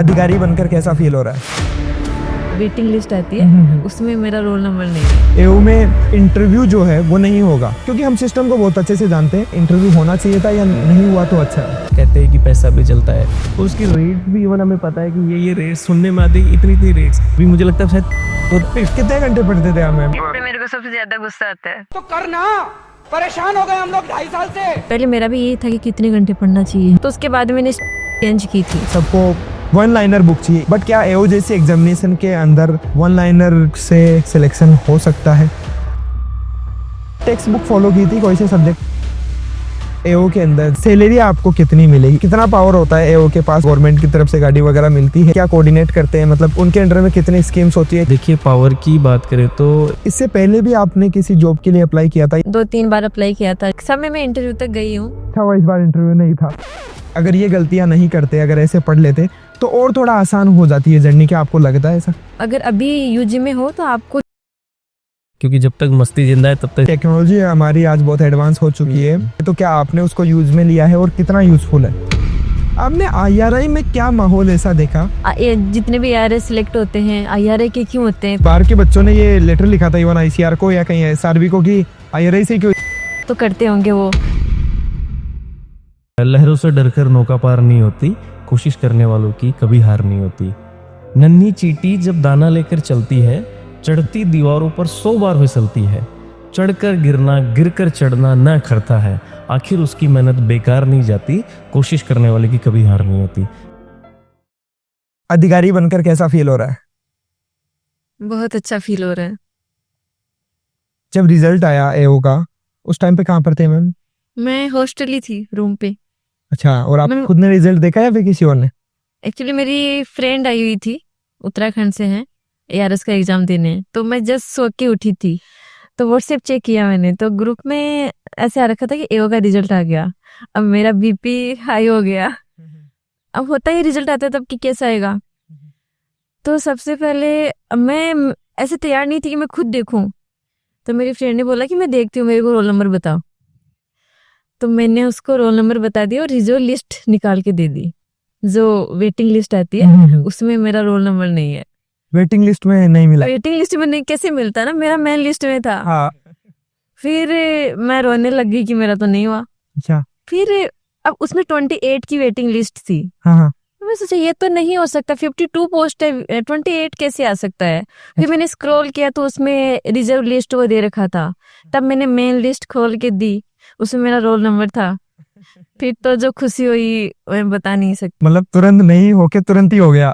अधिकारी बनकर कैसा फील हो रहा है? वेटिंग लिस्ट आती है, उसमें मेरा रोल नंबर नहीं है। एओ में इंटरव्यू जो है वो नहीं होगा, क्योंकि हम सिस्टम को बहुत अच्छे से जानते हैं। इंटरव्यू होना चाहिए था या नहीं हुआ तो अच्छा है। कहते हैं कि पैसा भी चलता है, तो उसकी रेट भी इवन हमें पता है कि ये रेट सुनने में आती है, इतनी रेट्स भी मुझे लगता है शायद। तो कितने घंटे पढ़ते थे हमें? मेरे को सबसे ज्यादा गुस्सा आता है तो करना, परेशान हो गए हम लोग 2.5 साल से। पहले मेरा भी यही था कि कितने घंटे पढ़ना चाहिए, तो उसके बाद मैंने चेंज की थी। सबको वन लाइनर बुक चाहिए, बट क्या एओ जैसे एग्जामिनेशन के अंदर वन लाइनर से सिलेक्शन हो सकता है? टेक्स्ट बुक फॉलो की थी कोई से सब्जेक्ट एओ के अंदर? सैलरी आपको कितनी मिलेगी? कितना पावर होता है एओ के पास? गवर्नमेंट की तरफ से गाड़ी वगैरह मिलती है? क्या कोऑर्डिनेट करते हैं? मतलब उनके अंडर में कितनी स्कीम्स होती है? देखिए, पावर की बात करें तो इससे पहले भी आपने किसी जॉब के लिए अप्लाई किया था? 2-3 बार अप्लाई किया था, सब में मैं इंटरव्यू तक गई हूँ। था इस बार इंटरव्यू नहीं था। अगर ये गलतियां नहीं करते, अगर ऐसे पढ़ लेते तो और थोड़ा आसान हो जाती है जर्नी। क्या आपको लगता है ऐसा? अगर अभी यूजी में हो तो आपको, क्योंकि जब तक मस्ती जिंदा है तब तक। टेक्नोलॉजी हमारी आज बहुत एडवांस हो चुकी है, तो क्या आपने उसको यूज में लिया है और कितना यूजफुल है? आपने आईआरआई में क्या माहौल ऐसा देखा? जितने भी आईआरआई सिलेक्ट होते हैं, आईआरआई के क्यों होते हैं? बाहर के बच्चों ने ये लेटर लिखा था इवन आईसीआर को या कहीं एसआरबी को कि आईआरआई से क्यों? तो करते होंगे वो। लहरों से डरकर नौका पार नहीं होती, कोशिश करने वालों की कभी हार नहीं होती। नन्ही चींटी जब दाना लेकर चलती है, चढ़ती दीवारों पर 100 बार फिसलती है। चढ़कर गिरना, गिरकर चढ़ना न करता है, आखिर उसकी मेहनत बेकार नहीं जाती, कोशिश करने वाले की कभी हार नहीं होती। अधिकारी बनकर कैसा फील हो रहा है? बहुत अच्छा फील हो रहा है। जब रिजल्ट आया एओ का, उस टाइम पे कहाँ पर थे मैम? मैं हॉस्टल ही थी, रूम पे। अच्छा, और आप मैं- खुद ने रिजल्ट देखा या फिर किसी और ने? एक्चुअली मेरी फ्रेंड आई हुई थी, उत्तराखंड से है, एआरएस का एग्जाम देने, तो मैं जस्ट सो के उठी थी, तो व्हाट्सएप चेक किया मैंने, तो ग्रुप में ऐसे आ रखा था कि एओ का रिजल्ट आ गया। अब मेरा बीपी हाई हो गया। अब होता ही रिजल्ट आता है तब कि कैसा आएगा। तो सबसे पहले मैं ऐसे तैयार नहीं थी कि मैं खुद देखूं, तो मेरी फ्रेंड ने बोला कि मैं देखती हूँ, मेरे को रोल नंबर बताओ। तो मैंने उसको रोल नंबर बता दिया और रिजल्ट लिस्ट निकाल के दे दी। जो वेटिंग लिस्ट आती है उसमें मेरा रोल नंबर नहीं है। वेटिंग लिस्ट में नहीं मिला? वेटिंग लिस्ट में नहीं, कैसे मिलता ना, मेरा मेन लिस्ट में था। हाँ। फिर मैं रोने लग गई कि मेरा तो नहीं हुआ। अच्छा। फिर अब उसमें 28 की वेटिंग लिस्ट थी। हाँ हाँ। मैं सोचा ये तो नहीं हो सकता, 52 पोस्ट है, 28 कैसे आ सकता है। फिर मैंने स्क्रॉल किया तो उसमें रिजर्व लिस्ट वो दे रखा था। तब मैंने मेन लिस्ट खोल के दी, उसमें मेरा रोल नंबर था। फिर तो जो खुशी हुई मैं बता नहीं सकती। मतलब तुरंत नहीं होके तुरंत ही हो गया।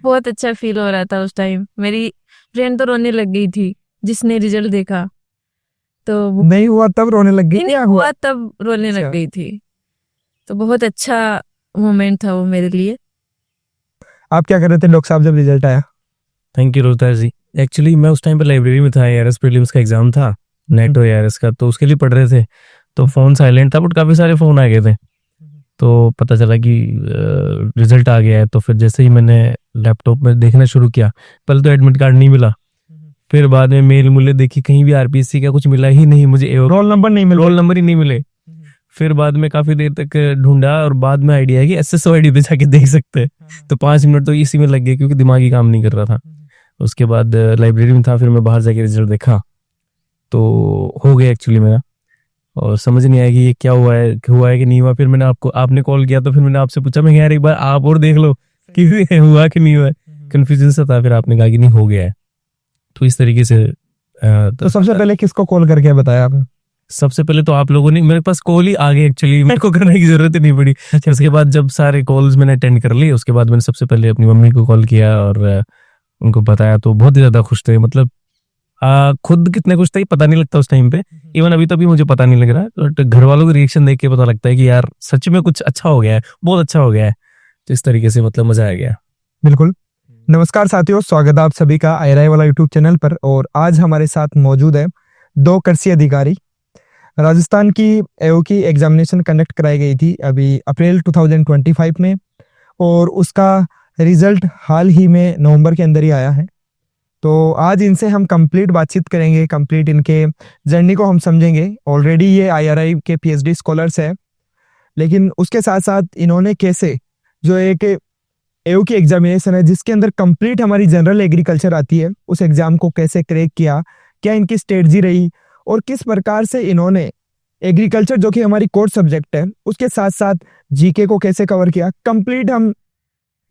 बहुत अच्छा फील हो रहा था उस टाइम। मेरी फ्रेंड तो रोने लग गई थी जिसने रिजल्ट देखा, तो नहीं हुआ तब रोने लग गई? नहीं हुआ तब रोने लग गई थी। तो बहुत अच्छा मोमेंट था वो मेरे लिए। आप क्या कर रहे थे डॉक्टर साहब जब रिजल्ट आया? Thank you Rohtaj ji. Actually मैं उस टाइम पे लाइब्रेरी में था, एआरएस प्रीलिम्स का एग्जाम था, नेट और एआरएस का, तो उसके लिए पढ़ रहे थे। तो फोन साइलेंट था, बट काफी सारे फोन आ गए थे। तो पता चला कि रिजल्ट आ गया है। तो फिर जैसे ही मैंने लैपटॉप में देखना शुरू किया, पहले तो एडमिट कार्ड नहीं मिला, फिर बाद में मेल मूल्य देखी, कहीं भी आरपीएससी का कुछ मिला ही नहीं मुझे। रोल नंबर नहीं मिला? रोल नंबर ही नहीं मिले। फिर बाद में काफी देर तक ढूंढा और बाद में आइडिया है कि एसएसओआईडी पे जाके देख सकते हैं। तो 5 मिनट तो इसी में लग गए क्योंकि दिमाग ही काम नहीं कर रहा था। उसके बाद लाइब्रेरी में था, फिर मैं बाहर जाके रिजल्ट देखा तो हो गया एक्चुअली मेरा। और समझ नहीं आया कि ये क्या हुआ है कि नहीं हुआ। फिर मैंने आपने कॉल किया, तो फिर मैंने आपसे पूछा, मैं यार एक बार आप और देख लो कि हुआ कि नहीं हुआ। कंफ्यूजन सा था, फिर आपने कहा कि नहीं हो गया है। तो इस तरीके से तो सबसे पहले किसको कॉल करके बताया आपने? सबसे पहले तो आप लोगों ने, मेरे पास कॉल ही आ गई एक्चुअली, मेरे को करने की जरूरत ही नहीं पड़ी। उसके बाद जब सारे कॉल्स मैंने अटेंड कर लिए, उसके बाद मैंने सबसे पहले अपनी मम्मी को कॉल किया और उनको बताया। तो बहुत ही ज्यादा खुश थे, मतलब खुद कितने खुश थे पता नहीं लगता उस टाइम पे। इवन अभी तो भी मुझे पता नहीं लग रहा, बट घर वालों के रिएक्शन देख के पता लगता है कि यार सच में कुछ अच्छा हो गया है, बहुत अच्छा हो गया है। तो इस तरीके से मतलब मजा आ गया। बिल्कुल। नमस्कार साथियों, स्वागत है आप सभी का आईआरआई वाला यूट्यूब चैनल पर। और आज हमारे साथ मौजूद है 2 कृषि अधिकारी। राजस्थान की एओ की एग्जामिनेशन कंडक्ट कराई गई थी अभी अप्रैल 2025 में, और उसका रिजल्ट हाल ही में नवंबर के अंदर ही आया है। तो आज इनसे हम कंप्लीट बातचीत करेंगे, कंप्लीट इनके जर्नी को हम समझेंगे। ऑलरेडी ये आईआरआई के पीएचडी स्कॉलर्स है, लेकिन उसके साथ साथ इन्होंने कैसे जो एक एओ की एग्जामिनेशन है जिसके अंदर कंप्लीट हमारी जनरल एग्रीकल्चर आती है, उस एग्जाम को कैसे क्रैक किया, क्या इनकी स्ट्रेटजी रही और किस प्रकार से इन्होंने एग्रीकल्चर जो कि हमारी कोर सब्जेक्ट है उसके साथ साथ जीके को कैसे कवर किया, कंप्लीट हम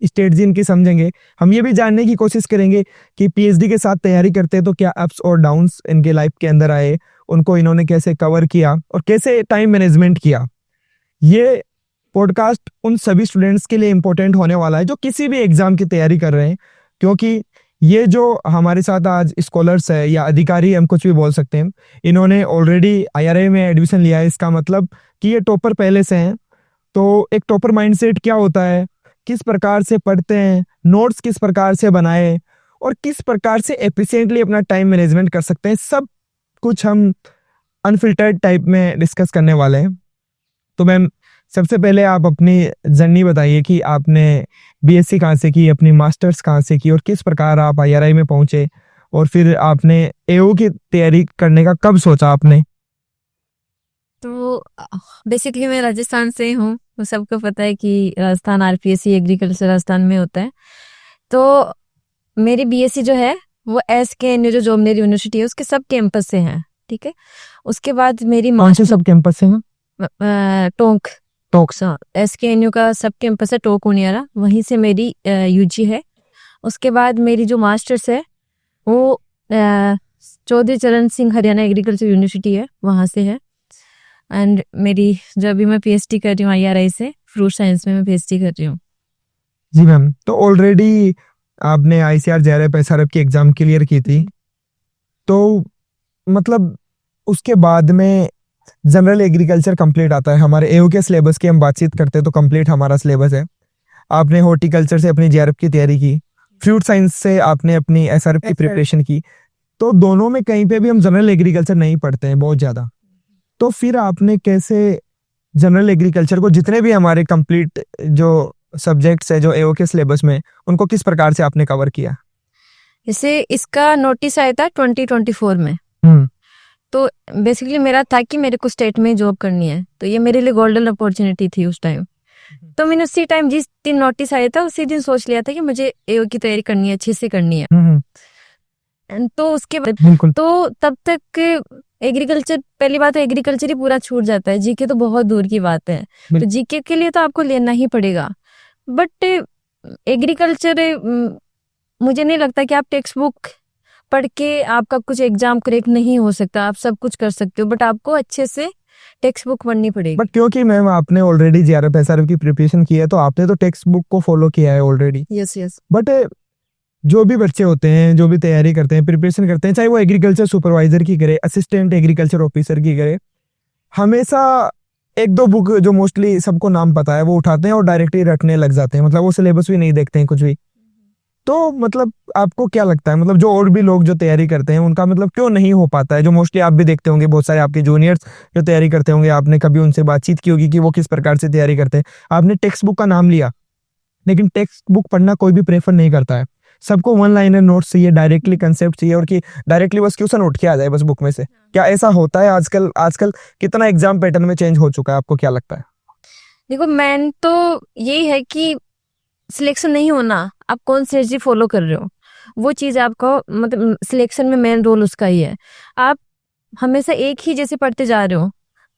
स्ट्रेटजी इनकी समझेंगे। हम ये भी जानने की कोशिश करेंगे कि पीएचडी के साथ तैयारी करते हैं तो क्या अप्स और डाउन्स इनके लाइफ के अंदर आए, उनको इन्होंने कैसे कवर किया और कैसे टाइम मैनेजमेंट किया। ये पॉडकास्ट उन सभी स्टूडेंट्स के लिए इम्पोर्टेंट होने वाला है जो किसी भी एग्जाम की तैयारी कर रहे हैं, क्योंकि ये जो हमारे साथ आज स्कॉलर्स है या अधिकारी, हम कुछ भी बोल सकते हैं, इन्होंने ऑलरेडी आईआरआई में एडमिशन लिया है। इसका मतलब कि ये टॉपर पहले से हैं। तो एक टॉपर माइंडसेट क्या होता है, किस प्रकार से पढ़ते हैं, नोट्स किस प्रकार से बनाए और किस प्रकार से एफिशिएंटली अपना टाइम मैनेजमेंट कर सकते हैं, सब कुछ हम अनफिल्टर्ड टाइप में डिस्कस करने वाले हैं। तो मैम, सबसे पहले आप अपनी जर्नी बताइए कि आपने बीएससी कहाँ से की, अपनी मास्टर्स कहाँ से की और किस प्रकार आप आईआरआई में पहुंचे और फिर आपने एओ की तैयारी करने का कब सोचा आपने? तो बेसिकली मैं राजस्थान से हूँ, तो सबको पता है कि राजस्थान आरपीएससी एग्रीकल्चर राजस्थान में होता है। तो मेरी बीएससी जो है वो एसकेएनयू जो जोमनेर यूनिवर्सिटी है उसके सब कैंपस से है, ठीक है। उसके बाद मेरी कौन से सब कैंपस से हैं? टोंक टोंक एसकेएनयू का सब कैंपस है, टोंक उनियारा, वहीं से मेरी यूजी है। उसके बाद मेरी जो मास्टर्स है वो चौधरी चरण सिंह हरियाणा एग्रीकल्चर यूनिवर्सिटी है, वहाँ से है। एंड मेरी जो अभी मैं पीएचडी कर रही हूँ आईआरआई से, फ्रूट साइंस में मैं पीएचडी कर रही हूँ। जी मैम, तो ऑलरेडी आपने आईसीआर जेआरएफ एसआरएफ की एग्जाम क्लियर की थी, तो मतलब उसके बाद में जनरल एग्रीकल्चर कंप्लीट आता है। हमारे एओ के सिलेबस की हम बातचीत करते हैं तो कंप्लीट हमारा सिलेबस है। आपने हॉर्टिकल्चर से अपनी जेआरएफ की तैयारी की, फ्रूट साइंस से आपने अपनी एसआरएफ की प्रिपरेशन की, तो दोनों में कहीं पे भी हम जनरल एग्रीकल्चर नहीं पढ़ते हैं बहुत ज़्यादा। तो फिर आपने कैसे जनरल एग्रीकल्चर को, जितने भी हमारे कंप्लीट जो सब्जेक्ट्स है जो एओ के सिलेबस में, उनको किस प्रकार से आपने कवर किया? जैसे इसका नोटिस आया था 2024 में, तो बेसिकली मेरा था कि मेरे को स्टेट में जॉब करनी है, तो ये मेरे लिए गोल्डन अपॉर्चुनिटी थी उस टाइम। तो मैंने उसी टाइम जिस दिन नोटिस आया था उसी दिन सोच लिया था कि मुझे एओ की तैयारी करनी है, अच्छे से करनी है। तो उसके बाद तो तब तक एग्रीकल्चर, पहली बात तो एग्रीकल्चर ही पूरा छूट जाता है, जीके तो बहुत दूर की बात है। तो जीके के लिए तो आपको लेना ही पड़ेगा, बट एग्रीकल्चर मुझे नहीं लगता कि आप टेक्स्ट बुक पढ़ के आपका कुछ एग्जाम क्रैक नहीं हो सकता। आप सब कुछ कर सकते हो, बट आपको अच्छे से टेक्स्ट बुक पढ़नी पड़ेगी। बट क्योंकि मैम आपने ऑलरेडी जेआरएफ एसआरएफ की प्रिपरेशन की है तो आपने तो टेक्स्ट बुक को फॉलो किया है ऑलरेडी। यस। बट जो भी बच्चे होते हैं, जो भी तैयारी करते हैं, प्रिपरेशन करते हैं, चाहे वो एग्रीकल्चर सुपरवाइजर की करे, असिस्टेंट एग्रीकल्चर ऑफिसर की करे, हमेशा एक दो बुक जो मोस्टली सबको नाम पता है वो उठाते हैं और डायरेक्टली रटने लग जाते हैं, मतलब वो सिलेबस भी नहीं देखते हैं कुछ भी। तो मतलब आपको क्या लगता है, मतलब जो और भी लोग जो तैयारी करते हैं उनका मतलब क्यों नहीं हो पाता है? जो मोस्टली आप भी देखते होंगे, बहुत सारे आपके जूनियर्स जो तैयारी करते होंगे, आपने कभी उनसे बातचीत की होगी कि वो किस प्रकार से तैयारी करते हैं। आपने टेक्स्ट बुक का नाम लिया, लेकिन टेक्स्ट बुक पढ़ना कोई भी प्रेफर नहीं करता है। सबको वन लाइनर नोट्स चाहिए, डायरेक्टली कंसेप्ट चाहिए और कि डायरेक्टली बस क्वेश्चन उठ के आ जाए बस बुक में से। क्या ऐसा होता है आजकल कितना एग्जाम पैटर्न में चेंज हो चुका है, आपको क्या लगता है? देखो, मेन तो यही है कि सिलेक्शन नहीं होना, आप कौन स्ट्रेटजी फॉलो कर रहे हो, वो चीज आपको मतलब सिलेक्शन में मेन रोल उसका ही है। आप हमेशा एक ही जैसे पढ़ते जा रहे हो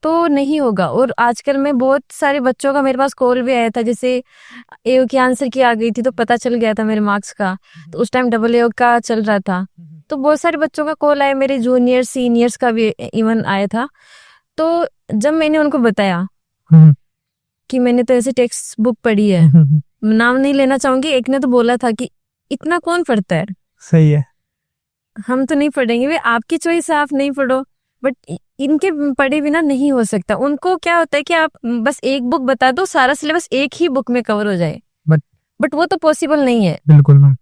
तो नहीं होगा। और आजकल में बहुत सारे बच्चों का मेरे पास कॉल भी आया था, जैसे एओ की आंसर की आ गई थी तो पता चल गया था मेरे मार्क्स का, तो उस टाइम डबल एओ का चल रहा था, तो बहुत सारे बच्चों का कॉल आया, मेरे जूनियर सीनियर्स का भी इवन आया था। तो जब मैंने उनको बताया कि मैंने तो ऐसे टेक्स्ट बुक पढ़ी है, नाम नहीं लेना चाहूंगी, एक ने तो बोला था कि इतना कौन पढ़ता है, सही है, हम तो नहीं पढ़ेंगे। वे आपकी चॉइस है, आप नहीं पढ़ो, बट इनके पढ़े बिना नहीं हो सकता। उनको क्या होता है कि आप बस एक बुक बता दो, सारा सिलेबस एक ही बुक में कवर हो जाए, बट वो तो पॉसिबल नहीं है। बिल्कुल मैम।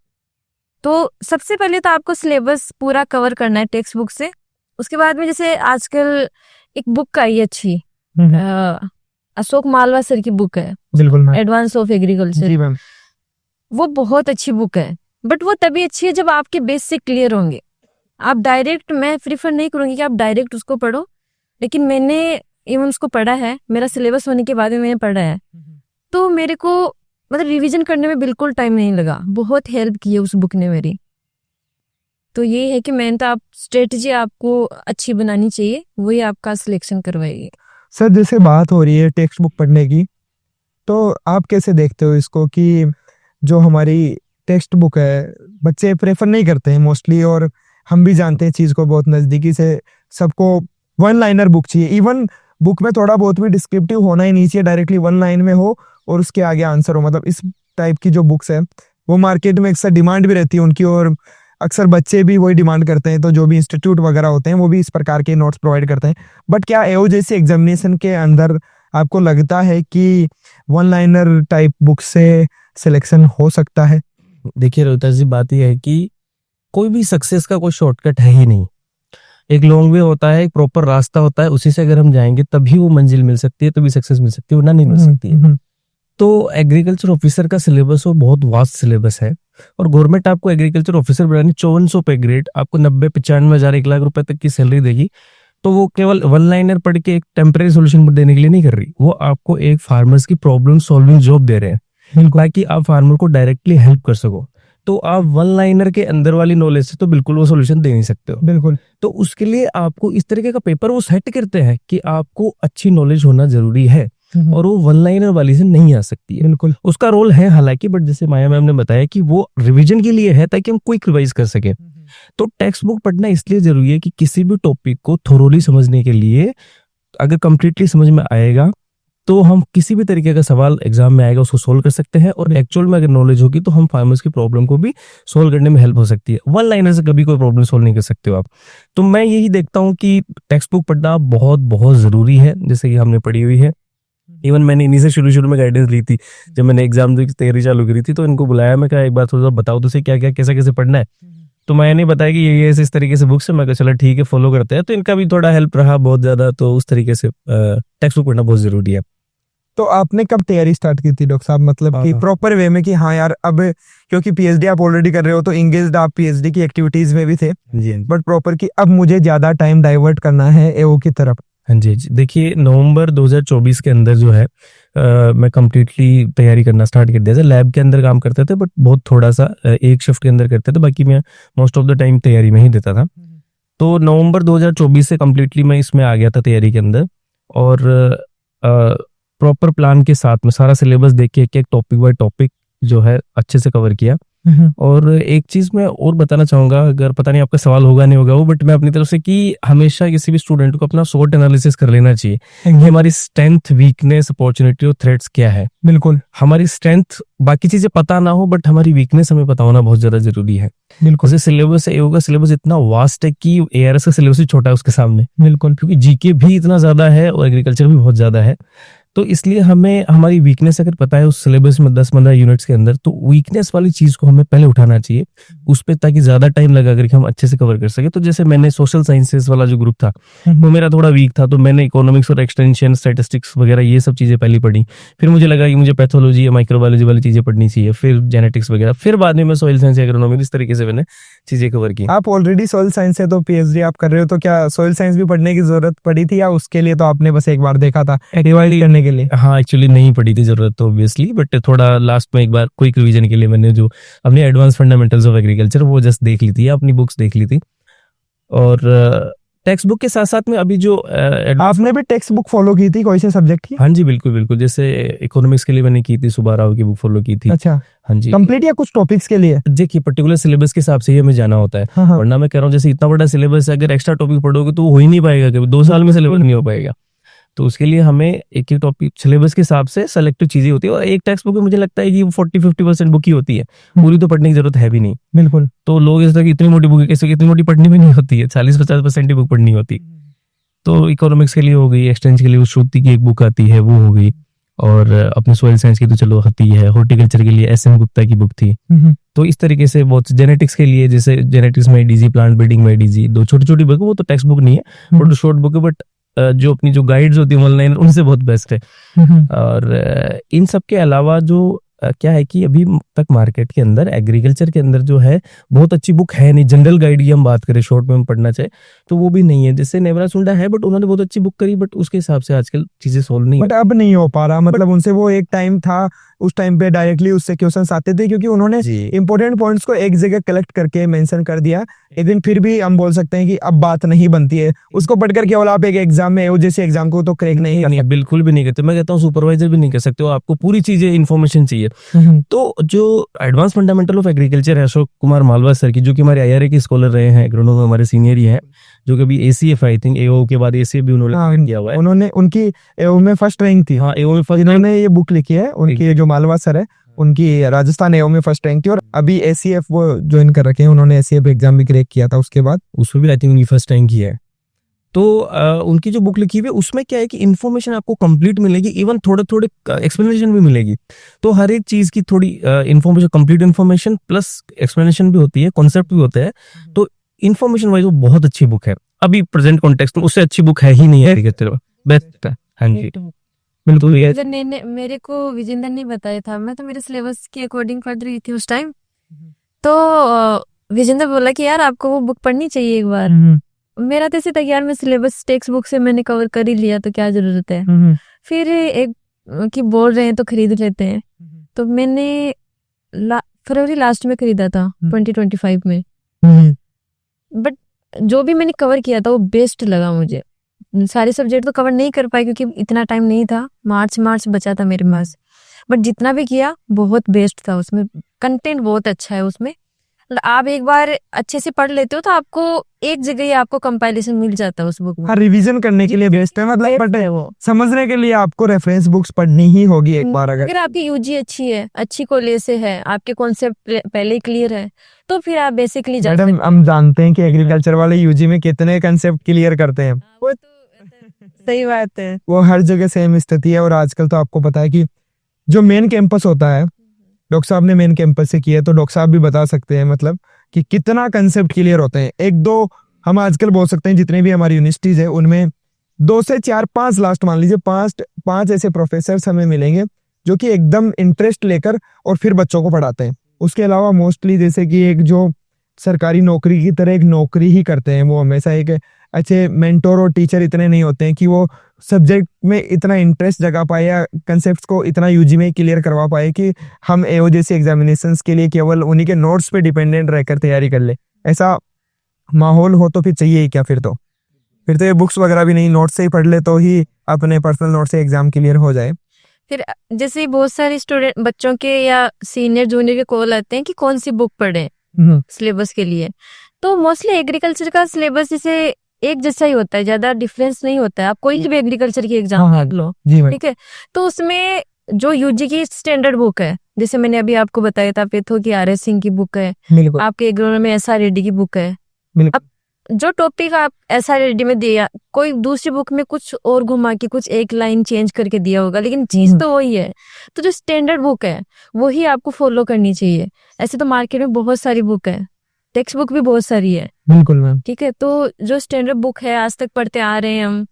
तो सबसे पहले तो आपको सिलेबस पूरा कवर करना है टेक्स्ट बुक से। उसके बाद में जैसे आजकल एक बुक आई है अच्छी, अशोक मालवा सर की बुक है, बिल्कुल मैम, एडवांस ऑफ एग्रीकल्चर। जी मैम। वो बहुत अच्छी बुक है, बट वो तभी अच्छी है जब आपके बेसिक क्लियर होंगे। आप डायरेक्ट, मैं प्रीफर नहीं करूंगी कि आप डायरेक्ट उसको पढ़ो, लेकिन मैंने इवन उसको पढ़ा है, मेरा सिलेबस होने के बाद में मैंने पढ़ा है, तो मेरे को मतलब रिवीजन करने में बिल्कुल टाइम नहीं लगा, बहुत हेल्प की है उस बुक ने मेरी। तो ये है कि मैंने तो आप स्ट्रेटजी आपको अच्छी बनानी चाहिए, वही आपका सिलेक्शन करवाएगी। सर जैसे बात हो रही है टेक्स्ट बुक पढ़ने की, तो आप कैसे देखते हो इसको कि जो हमारी टेक्स्ट बुक है बच्चे प्रेफर नहीं करते हैं मोस्टली, और हम भी जानते हैं चीज़ को बहुत नज़दीकी से, सबको वन लाइनर बुक चाहिए। इवन बुक में थोड़ा बहुत भी डिस्क्रिप्टिव होना ही नहीं चाहिए, डायरेक्टली वन लाइन में हो और उसके आगे आंसर हो। मतलब इस टाइप की जो बुक्स है वो मार्केट में अक्सर डिमांड भी रहती है उनकी, और अक्सर बच्चे भी वही डिमांड करते हैं। तो जो भी इंस्टीट्यूट वगैरह होते हैं वो भी इस प्रकार के नोट्स प्रोवाइड करते हैं। बट क्या एओ जैसे एग्जामिनेशन के अंदर आपको लगता है कि वन लाइनर टाइप बुक से सिलेक्शन हो सकता है? देखिए रोहिताज जी, बात यह है कि कोई भी सक्सेस का कोई शॉर्टकट है ही नहीं। एक लॉन्ग वे होता है, एक प्रॉपर रास्ता होता है, उसी से अगर हम जाएंगे तभी वो मंजिल मिल सकती है, तभी सक्सेस मिल सकती है, वरना नहीं मिल सकती है। तो एग्रीकल्चर ऑफिसर का सिलेबस वो बहुत वास्ट सिलेबस है, और गवर्नमेंट आपको एग्रीकल्चर ऑफिसर बनानी 5400 पे ग्रेड, आपको 90-95 1 लाख रुपए तक की सैलरी देगी। तो वो केवल वन लाइनर पढ़ के एक टेम्परेरी सोल्यूशन देने के लिए नहीं कर रही, वो आपको एक फार्मर्स की प्रॉब्लम सॉल्विंग जॉब दे रहे हैं ताकि आप फार्मर को डायरेक्टली हेल्प कर सको। तो आप वन लाइनर के अंदर वाली नॉलेज से तो बिल्कुल वो सोल्यूशन दे नहीं सकते हो। बिल्कुल। तो उसके लिए आपको इस तरीके का पेपर वो सेट करते हैं कि आपको अच्छी नॉलेज होना जरूरी है, और वो वन लाइनर वाली से नहीं आ सकती है। बिल्कुल उसका रोल है हालांकि, बट जैसे माया मैम ने बताया कि वो रिवीजन के लिए है ताकि हम क्विक रिवाइज कर सके। तो टेक्स्ट बुक पढ़ना इसलिए जरूरी है कि किसी भी टॉपिक को थोरोली समझने के लिए, अगर कंप्लीटली समझ में आएगा तो हम किसी भी तरीके का सवाल एग्जाम में आएगा उसको सोल्व कर सकते हैं, और एक्चुअल में अगर नॉलेज होगी तो हम फार्मर्स की प्रॉब्लम को भी सोल्व करने में हेल्प हो सकती है। वन लाइनर से कभी कोई प्रॉब्लम सोल्व नहीं कर सकते हो आप। तो मैं यही देखता हूँ कि टेक्स्ट बुक पढ़ना बहुत बहुत जरूरी है, जैसे कि हमने पढ़ी हुई है। इवन मैंने इन्हीं से शुरू में गाइडेंस ली थी जब मैंने एग्जाम की तैयारी चालू करी थी। तो इनको बुलाया, मैं कहा एक बार थोड़ा बताओ तो सही क्या क्या कैसे कैसे पढ़ना है। तो मैंने बताया कि ये इस तरीके से बुक्स है। मैं कहा चलो ठीक है फॉलो करते हैं। तो इनका भी थोड़ा हेल्प रहा बहुत ज्यादा। तो उस तरीके से टेक्स्ट बुक पढ़ना बहुत जरूरी है। तो आपने कब तैयारी स्टार्ट की थी डॉक्टर साहब, मतलब कि प्रॉपर वे में कि हाँ यार अब, क्योंकि पीएचडी आप ऑलरेडी कर रहे हो तो इंगेज्ड आप पीएचडी की एक्टिविटीज में भी थे, बट प्रॉपर कि अब मुझे ज्यादा टाइम डाइवर्ट करना है एओ की तरफ? हाँ जी, देखिए नवंबर 2024 के अंदर जो है मैं कम्प्लीटली तैयारी करना स्टार्ट कर दिया था। लैब के अंदर काम करते थे बट बहुत थोड़ा सा एक शिफ्ट के अंदर करते थे, बाकी मैं मोस्ट ऑफ द टाइम तैयारी में ही देता था। तो नवंबर 2024 से कम्प्लीटली मैं इसमें आ गया था तैयारी के अंदर, और प्रॉपर प्लान के साथ में सारा सिलेबस देख के एक टॉपिक बाय टॉपिक जो है अच्छे से कवर किया। और एक चीज मैं और बताना चाहूंगा, अगर पता नहीं आपका सवाल होगा नहीं होगा वो, बट मैं अपनी तरफ से कि हमेशा किसी भी स्टूडेंट को अपना SWOT एनालिसिस कर लेना चाहिए कि हमारी स्ट्रेंथ, वीकनेस, अपॉर्चुनिटी और थ्रेट्स क्या है। बिल्कुल, हमारी स्ट्रेंथ बाकी चीजें पता ना हो बट हमारी वीकनेस हमें पता होना बहुत ज्यादा जरूरी है। बिल्कुल। जैसे सिलेबस है, एओ का सिलेबस इतना वास्ट है कि ARS का सिलेबस भी छोटा है उसके सामने। बिल्कुल, क्योंकि जीके भी इतना ज्यादा है और एग्रीकल्चर भी बहुत ज्यादा है। तो इसलिए हमें हमारी वीकनेस अगर पता है उस सिलेबस में 10-15 यूनिट्स के अंदर, तो वीकनेस वाली चीज को हमें पहले उठाना चाहिए उस पे, ताकि ज्यादा टाइम लगा करके हम अच्छे से कवर कर सके। तो जैसे मैंने सोशल साइंसेस वाला जो ग्रुप था वो मेरा थोड़ा वीक था, तो मैंने इकोनॉमिक्स और एक्सटेंशन, स्टैटिस्टिक्स वगैरह ये सब चीजें पहले पढ़ी। फिर मुझे लगा कि मुझे पैथोलॉजी या माइक्रोबायोलॉजी वाली चीजें पढ़नी चाहिए, फिर जेनेटिक्स वगैरह, फिर बाद में मैं सॉइल साइंस, एग्रोनॉमी, इस तरीके से मैंने चीजें कवर की। आप ऑलरेडी सॉइल साइंस से तो पीएचडी आप कर रहे हो, तो क्या सॉइल साइंस भी पढ़ने की जरूरत पड़ी थी या उसके लिए तो आपने बस एक बार देखा था रिवाइज करने के लिए? हाँ, एक्चुअली नहीं पड़ी थी जरूरत तो ऑब्वियसली, बट थोड़ा लास्ट में एक बार क्विक रिवीजन के लिए मैंने जो अपनी एडवांस फंडामेंटल्स ऑफ एग्रीकल्चर वो जस्ट देख ली थी, अपनी बुक्स देख ली थी। और टेक्स्ट बुक के साथ साथ में अभी जो आपने भी टेक्स्ट बुक फॉलो की थी कोई से सब्जेक्ट की? हाँ जी, बिल्कुल बिल्कुल। जैसे इकोनॉमिक्स के लिए मैंने की थी, सुब्बा राव की बुक फॉलो की थी। अच्छा, हाँ जी, कंप्लीट या कुछ टॉपिक्स के लिए? देखिए पर्टिकुलर सिलेबस के हिसाब से ही हमें जाना होता है। हाँ, हाँ। वरना मैं कह रहा हूँ जैसे इतना बड़ा सिलेबस है, अगर एक्स्ट्रा टॉपिक पढ़ोगे तो वो हो ही नहीं पाएगा, कभी 2 साल में सिलेबस नहीं हो पाएगा। तो उसके लिए हमें एक एक टॉपिक सिलेबस के हिसाब से सेलेक्टिव चीजें होती है। और एक टेक्स्ट बुक में मुझे लगता है कि 40-50% बुक ही होती है, पूरी तो पढ़ने की जरूरत है भी नहीं। बिल्कुल। तो लोग इस तरह की इतनी मोटी बुक कैसे, इतनी मोटी पढ़नी भी नहीं होती है, 40-50% ही बुक पढ़नी होती। तो इकोनॉमिक्स के लिए हो गई, एक्सटेंशन के लिए श्रुति की एक बुक आती है वो हो गई, और अपने सॉइल साइंस की तो चलो आती है। हॉर्टिकल्चर के लिए SM गुप्ता की बुक थी। तो इस तरीके से बहुत, जेनेटिक्स के लिए जैसे जेनेटिक्स में डीजी, प्लांट ब्रीडिंग में डीजी, 2 छोटी-छोटी बुक, वो तो टेक्स्ट बुक नहीं है, बट शॉर्ट बुक है, बट जो अपनी जो गाइड्स होती है ऑनलाइन उनसे बहुत बेस्ट है। और इन सब के अलावा जो क्या है कि अभी तक मार्केट के अंदर एग्रीकल्चर के अंदर जो है बहुत अच्छी बुक है नहीं। जनरल गाइड की हम बात करें शॉर्ट में पढ़ना चाहे तो वो भी नहीं है। जैसे नेवरा सुंडा है बट उन्होंने बहुत अच्छी बुक करी, बट उसके हिसाब से आजकल चीजें सोल्व नहीं बट अब नहीं हो पा रहा, मतलब उनसे वो एक टाइम था, उस टाइम पे डायरेक्टली उससे क्वेश्चंस आते थे क्योंकि उन्होंने इंपॉर्टेंट पॉइंट्स को एक जगह कलेक्ट करके मेंशन कर दिया। लेकिन फिर भी हम बोल सकते हैं कि अब बात नहीं बनती है उसको पढ़कर केवल आप एक एग्जाम में जैसे एग्जाम को तो क्रैक नहीं नहीं, बिल्कुल भी नहीं करते। मैं कहता हूँ सुपरवाइजर भी नहीं कर सकते हो, आपको पूरी चीजें इन्फॉर्मेशन चाहिए। तो जो एडवांस फंडामेंटल ऑफ एग्रीकल्चर है अशोक कुमार मालवा सर की, जो कि हमारे IRA के स्कॉलर रहे हैं, एग्रोनॉम में हमारे सीनियर ही है, जो कि अभी ACF आई थिंक AO के बाद ACF भी उन्होंने किया हुआ है। उन्होंने उनकी AO में फर्स्ट रैंक थी। हाँ, AO में फर्स्ट इन्होंने ये बुक लिखी है, उनकी जो मालवा सर है उनकी राजस्थान AO में फर्स्ट रैंक थी और अभी ACF वो ज्वाइन कर रखे हैं, उन्होंने ACF एग्जाम भी क्रैक किया था उसके बाद, उसमें भी आई थिंक उनकी फर्स्ट रैंक ही है। तो उनकी जो बुक लिखी हुई है उसमें क्या है कि इन्फॉर्मेशन आपको कंप्लीट मिलेगी, इवन थोड़े थोड़े एक्सप्लेनेशन भी मिलेगी। तो हर एक चीज की थोड़ी information, complete information plus explanation भी होती है, कॉन्सेप्ट भी होते हैं। तो इन्फॉर्मेशन वाइज वो बहुत अच्छी बुक है। अभी प्रेजेंट कॉन्टेक्स्ट में उससे अच्छी बुक है ही नहीं है, बेस्ट है। हाँ जी बिल्कुल। मेरे को विजेंद्र ने बताया था, मैं तो मेरे सिलेबस के अकॉर्डिंग पढ़ रही थी उस टाइम। तो विजेंद्र बोला कि यार आपको वो बुक पढ़नी चाहिए एक बार। मेरा तो ऐसे तैयार में सिलेबस टेक्स्ट बुक से मैंने कवर कर ही लिया, तो क्या जरूरत है। फिर एक कि बोल रहे हैं तो खरीद लेते हैं, तो मैंने फरवरी लास्ट में खरीदा था 2025 में। बट जो भी मैंने कवर किया था वो बेस्ट लगा मुझे। सारे सब्जेक्ट तो कवर नहीं कर पाए क्योंकि इतना टाइम नहीं था, मार्च बचा था मेरे पास। बट जितना भी किया बहुत बेस्ट था, उसमें कंटेंट बहुत अच्छा है उसमें। आप एक बार अच्छे से पढ़ लेते हो तो आपको एक जगह ही आपको कंपाइलेशन मिल जाता है उस बुक में। हाँ, रिवीजन करने के लिए बेस्ट है, मतलब बट वो समझने के लिए आपको रेफरेंस बुक्स पढ़नी ही होगी एक बार। अगर आपकी UG अच्छी है, अच्छी कॉलेज से है, आपके कॉन्सेप्ट पहले ही क्लियर है, तो फिर आप बेसिकली जा सकते मैडम हम जानते हैं कि एग्रीकल्चर वाले UG में कितने कंसेप्ट क्लियर करते हैं, वो तो सही बात है। वो हर जगह सेम स्थिति है। और आजकल तो आपको पता है कि जो मेन कैंपस होता है, डॉक्टर साहब ने मेन कैंपस से किया है तो डॉक्टर साहब भी बता सकते हैं मतलब कि कितना कंसेप्ट क्लियर होते हैं। एक दो हम आजकल बोल सकते हैं जितने भी हमारी यूनिवर्सिटीज है उनमें 2 से 4 5 लास्ट मान लीजिए 5 ऐसे प्रोफेसर हमें मिलेंगे जो कि एकदम इंटरेस्ट लेकर और फिर बच्चों को पढ़ाते हैं। उसके अलावा मोस्टली जैसे कि एक जो सरकारी नौकरी की तरह एक नौकरी ही करते हैं, वो हमेशा एक अच्छे मेंटोर और टीचर इतने नहीं होते हैं कि वो सब्जेक्ट में इतना इंटरेस्ट जगा पाए या कंसेप्ट्स को इतना UG में क्लियर करवा पाए कि हम AO जैसी एग्जामिनेशंस के लिए केवल उन्हीं के नोट्स पे डिपेंडेंट रहकर तैयारी कर ले। ऐसा माहौल हो तो फिर चाहिए ही क्या, फिर तो ये बुक्स वगैरह भी नहीं, नोट्स से ही पढ़ ले तो ही अपने पर्सनल नोट से एग्जाम क्लियर हो जाए। फिर जैसे बहुत सारे स्टूडेंट बच्चों के या सीनियर जूनियर के कॉल आते हैं कि कौन सी बुक पढ़े सिलेबस के लिए। तो मोस्टली एग्रीकल्चर का सिलेबस जैसे एक जैसा ही होता है, ज्यादा डिफरेंस नहीं होता है। आप कोई भी एग्रीकल्चर की एग्जाम लो, ठीक है, तो उसमें जो UG की स्टैंडर्ड बुक है, जैसे मैंने अभी आपको बताया था पेथो की RS सिंह की बुक है, आपके एग्रोनॉमी में SR रेड्डी की बुक है। अब जो टॉपिक आप SR रेड्डी में दिया, कोई दूसरी बुक में कुछ और घुमा के कुछ एक लाइन चेंज करके दिया होगा, लेकिन चीज तो वही है। तो जो स्टैंडर्ड बुक है वही आपको फॉलो करनी चाहिए। ऐसे तो मार्केट में बहुत सारी बुक है, टेक्स्ट बुक भी बहुत सारी है, बिल्कुल मैम, ठीक है। तो जो स्टैंडर्ड बुक है आज तक पढ़ते आ रहे हैं हम,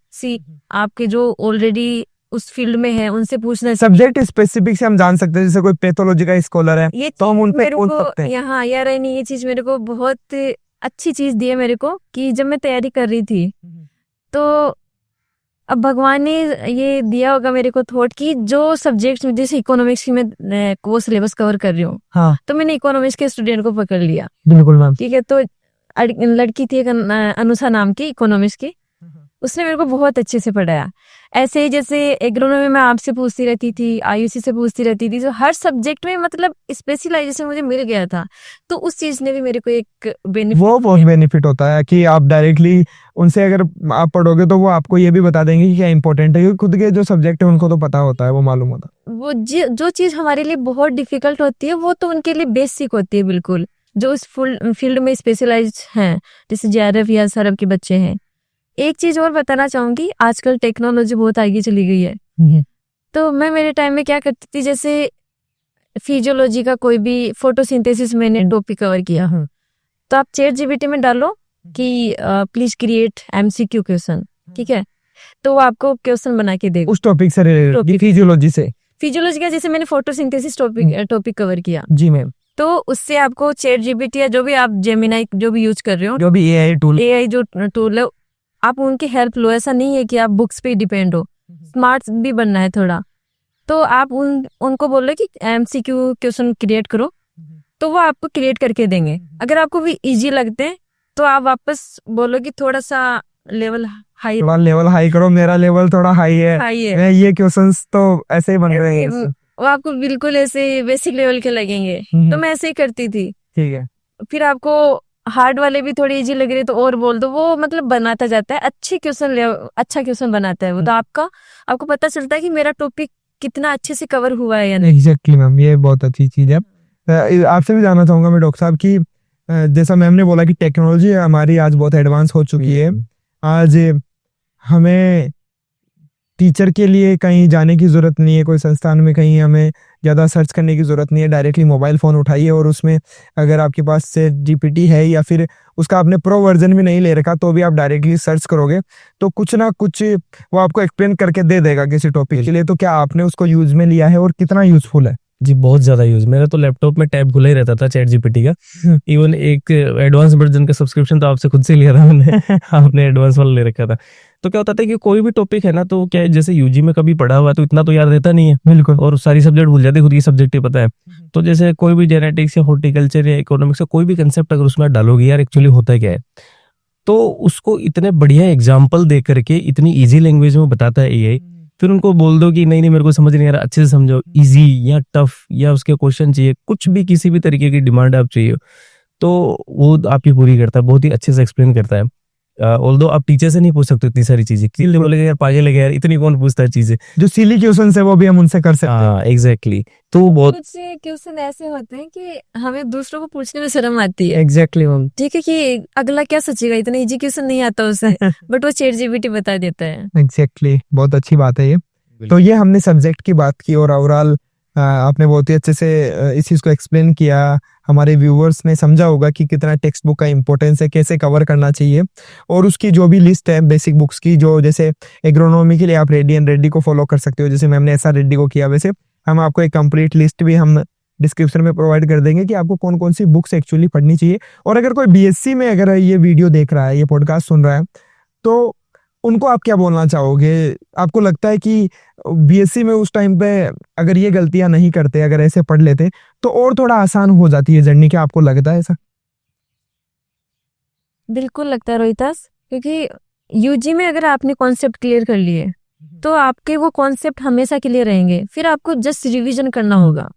आपके जो ऑलरेडी उस फील्ड में है उनसे पूछना। सब्जेक्ट स्पेसिफिक से हम जान सकते हैं, जैसे कोई पैथोलॉजी का स्कॉलर है ये तो हम उन पे पूछ सकते हैं। यहाँ यार ये चीज मेरे को बहुत अच्छी चीज दी है मेरे को, कि जब मैं तैयारी कर रही थी तो अब भगवान ने ये दिया होगा मेरे को थॉट कि जो सब्जेक्ट जैसे इकोनॉमिक्स की मैं वो सिलेबस कवर कर रही हूँ, हाँ, तो मैंने इकोनॉमिक्स के स्टूडेंट को पकड़ लिया। बिल्कुल मैम, ठीक है। तो लड़की थी एक अनुषा नाम की, इकोनॉमिक्स की, उसने मेरे को बहुत अच्छे से पढ़ाया। ऐसे ही जैसे एग्रोनॉमी में आपसे पूछती रहती थी, IUC से पूछती रहती थी, तो हर सब्जेक्ट में मतलब स्पेशलाइजेशन मुझे मिल गया था। तो उस चीज ने भी मेरे को एक बेनिफिट, वो बहुत बेनिफिट होता है कि आप डायरेक्टली उनसे अगर आप पढ़ोगे तो वो आपको ये भी बता देंगे कि क्या इंपॉर्टेंट है, क्योंकि खुद के जो सब्जेक्ट है उनको तो पता होता है, वो मालूम होता है। वो जो चीज हमारे लिए बहुत डिफिकल्ट होती है वो तो उनके लिए बेसिक होती है बिल्कुल, जो इस फील्ड में स्पेशलाइज हैं, जैसे JRF या SRF के बच्चे हैं। एक चीज और बताना चाहूंगी, आजकल टेक्नोलॉजी बहुत आगे चली गई है। तो मैं मेरे टाइम में क्या करती थी, जैसे फिजियोलॉजी का कोई भी फोटोसिंथेसिस मैंने टॉपिक कवर किया, तो आप ChatGPT में डालो कि प्लीज क्रिएट MCQ क्वेश्चन, ठीक है, तो वो आपको क्वेश्चन बना के देगा उस टॉपिक से रिलेटेड, फिजियोलॉजी से। फिजियोलॉजी का जैसे मैंने फोटोसिंथेसिस टॉपिक कवर किया, जी मैम, तो उससे आपको चैट जीपीटी या जो भी आप जेमिनाई जो भी यूज कर रहे हो, जो भी एआई टूल, एआई जो टूल है, आप उनकी हेल्प लो। ऐसा नहीं है कि आप बुक्स पे डिपेंड हो, स्मार्ट भी बनना है थोड़ा। तो आप उनको बोलो कि एमसीक्यू क्वेश्चन क्रिएट करो, तो वो आपको क्रिएट करके देंगे। अगर आपको भी इजी लगते हैं तो आप वापस बोलो कि थोड़ा सा लेवल हाई थोड़ा लेवल हाई करो, मेरा लेवल थोड़ा हाई है, है, मैं ये क्वेश्चंस तो ऐसे ही बन रहे हैं इससे। वो आपको बिल्कुल ऐसे बेसिक लेवल के लगेंगे। तो मैं ऐसे ही करती थी। ठीक है, फिर आपको हार्ड वाले भी थोड़ी इजी लग रही है तो और बोल दो, वो मतलब बनाता जाता है, अच्छा क्वेश्चन बनाता है वो। तो आपको पता चलता है कि मेरा टॉपिक कितना अच्छे से कवर हुआ है या नहीं। एग्जैक्टली मैम, ये बहुत अच्छी चीज है। आपसे भी जानना चाहूंगा मैं डॉक्टर साहब की, जैसा मैम ने बोला कि टेक्नोलॉजी हमारी आज बहुत एडवांस हो चुकी है। आज हमें टीचर के लिए कहीं जाने की जरूरत नहीं है, कोई संस्थान में कहीं हमें ज़्यादा सर्च करने की जरूरत नहीं है। डायरेक्टली मोबाइल फ़ोन उठाइए और उसमें अगर आपके पास से जीपीटी है या फिर उसका आपने प्रो वर्जन भी नहीं ले रखा तो भी आप डायरेक्टली सर्च करोगे तो कुछ ना कुछ वो आपको एक्सप्लेन करके दे देगा किसी टॉपिक के लिए। तो क्या आपने उसको यूज में लिया है और कितना यूजफुल है? जी बहुत ज्यादा यूज, मेरा तो लैपटॉप में टैब खुला ही रहता था चैट जीपीटी का। इवन एक एडवांस वर्जन का सब्सक्रिप्शन तो आपसे खुद से लिया था मैंने। आपने एडवांस वाला ले रखा था। तो क्या होता था कि कोई भी टॉपिक है ना, तो क्या है, जैसे यूजी में कभी पढ़ा हुआ तो इतना तो याद रहता नहीं है, बिल्कुल, और सारी सब्जेक्ट भूल जाते, खुद की सब्जेक्ट ही पता है। तो जैसे कोई भी जेनेटिक्स या हॉर्टिकल्चर या इकोनॉमिक्स या कोई भी कंसेप्ट अगर उसमें डालोगे यार एक्चुअली होता क्या है, तो उसको इतने बढ़िया एग्जाम्पल दे करके इतनी ईजी लैंग्वेज में बताता है एआई। फिर उनको बोल दो कि नहीं मेरे को समझ नहीं आ रहा, अच्छे से समझो, इजी या टफ या उसके क्वेश्चन चाहिए, कुछ भी किसी भी तरीके की डिमांड आप चाहिए तो वो आपकी पूरी करता है, बहुत ही अच्छे से एक्सप्लेन करता है। ऑल्दो आप टीचर से नहीं पूछ सकते इतनी सारी चीजें, किसी बोलेगा यार पागल है यार, इतनी कौन पूछता है चीजें, जो सिली क्वेश्चन है वो भी हम उनसे कर सकते हैं। हाँ एग्जैक्टली। तो बहुत कुछ क्वेश्चन ऐसे होते हैं कि हमें दूसरों को पूछने में शर्म आती है। एग्जैक्टली मैम, ठीक है कि अगला क्या सोचेगा, इतना इजी क्वेश्चन नहीं आता उसे, बट वो चैट जीपीटी बता देता है। एग्जैक्टली, बहुत अच्छी बात है ये। तो ये हमने सब्जेक्ट की बात की और ओवरऑल आपने बहुत ही अच्छे से इस चीज़ को एक्सप्लेन किया। हमारे व्यूअर्स ने समझा होगा कि कितना टेक्स्ट बुक का इंपॉर्टेंस है, कैसे कवर करना चाहिए, और उसकी जो भी लिस्ट है बेसिक बुक्स की, जो जैसे एग्रोनॉमी के लिए आप रेड्डी को फॉलो कर सकते हो, जैसे मैम ने ऐसा रेड्डी को किया। वैसे हम आपको एक कंप्लीट लिस्ट भी हम डिस्क्रिप्शन में प्रोवाइड कर देंगे कि आपको कौन कौन सी बुक्स एक्चुअली पढ़नी चाहिए। और अगर कोई बीएससी में अगर ये वीडियो देख रहा है, ये पॉडकास्ट सुन रहा है, तो उनको आप क्या बोलना चाहोगे? आपको लगता है कि बीएससी में उस टाइम पे अगर ये गलतियां नहीं करते, अगर ऐसे पढ़ लेते तो और थोड़ा आसान हो जाती है जर्नी? क्या आपको लगता है ऐसा? बिल्कुल लगता है रोहितास, क्योंकि यूजी में अगर आपने कॉन्सेप्ट क्लियर कर लिए तो आपके वो कॉन्सेप्ट हमेशा के लिए रहेंगे, फिर आपको जस्ट रिवीजन करना होगा।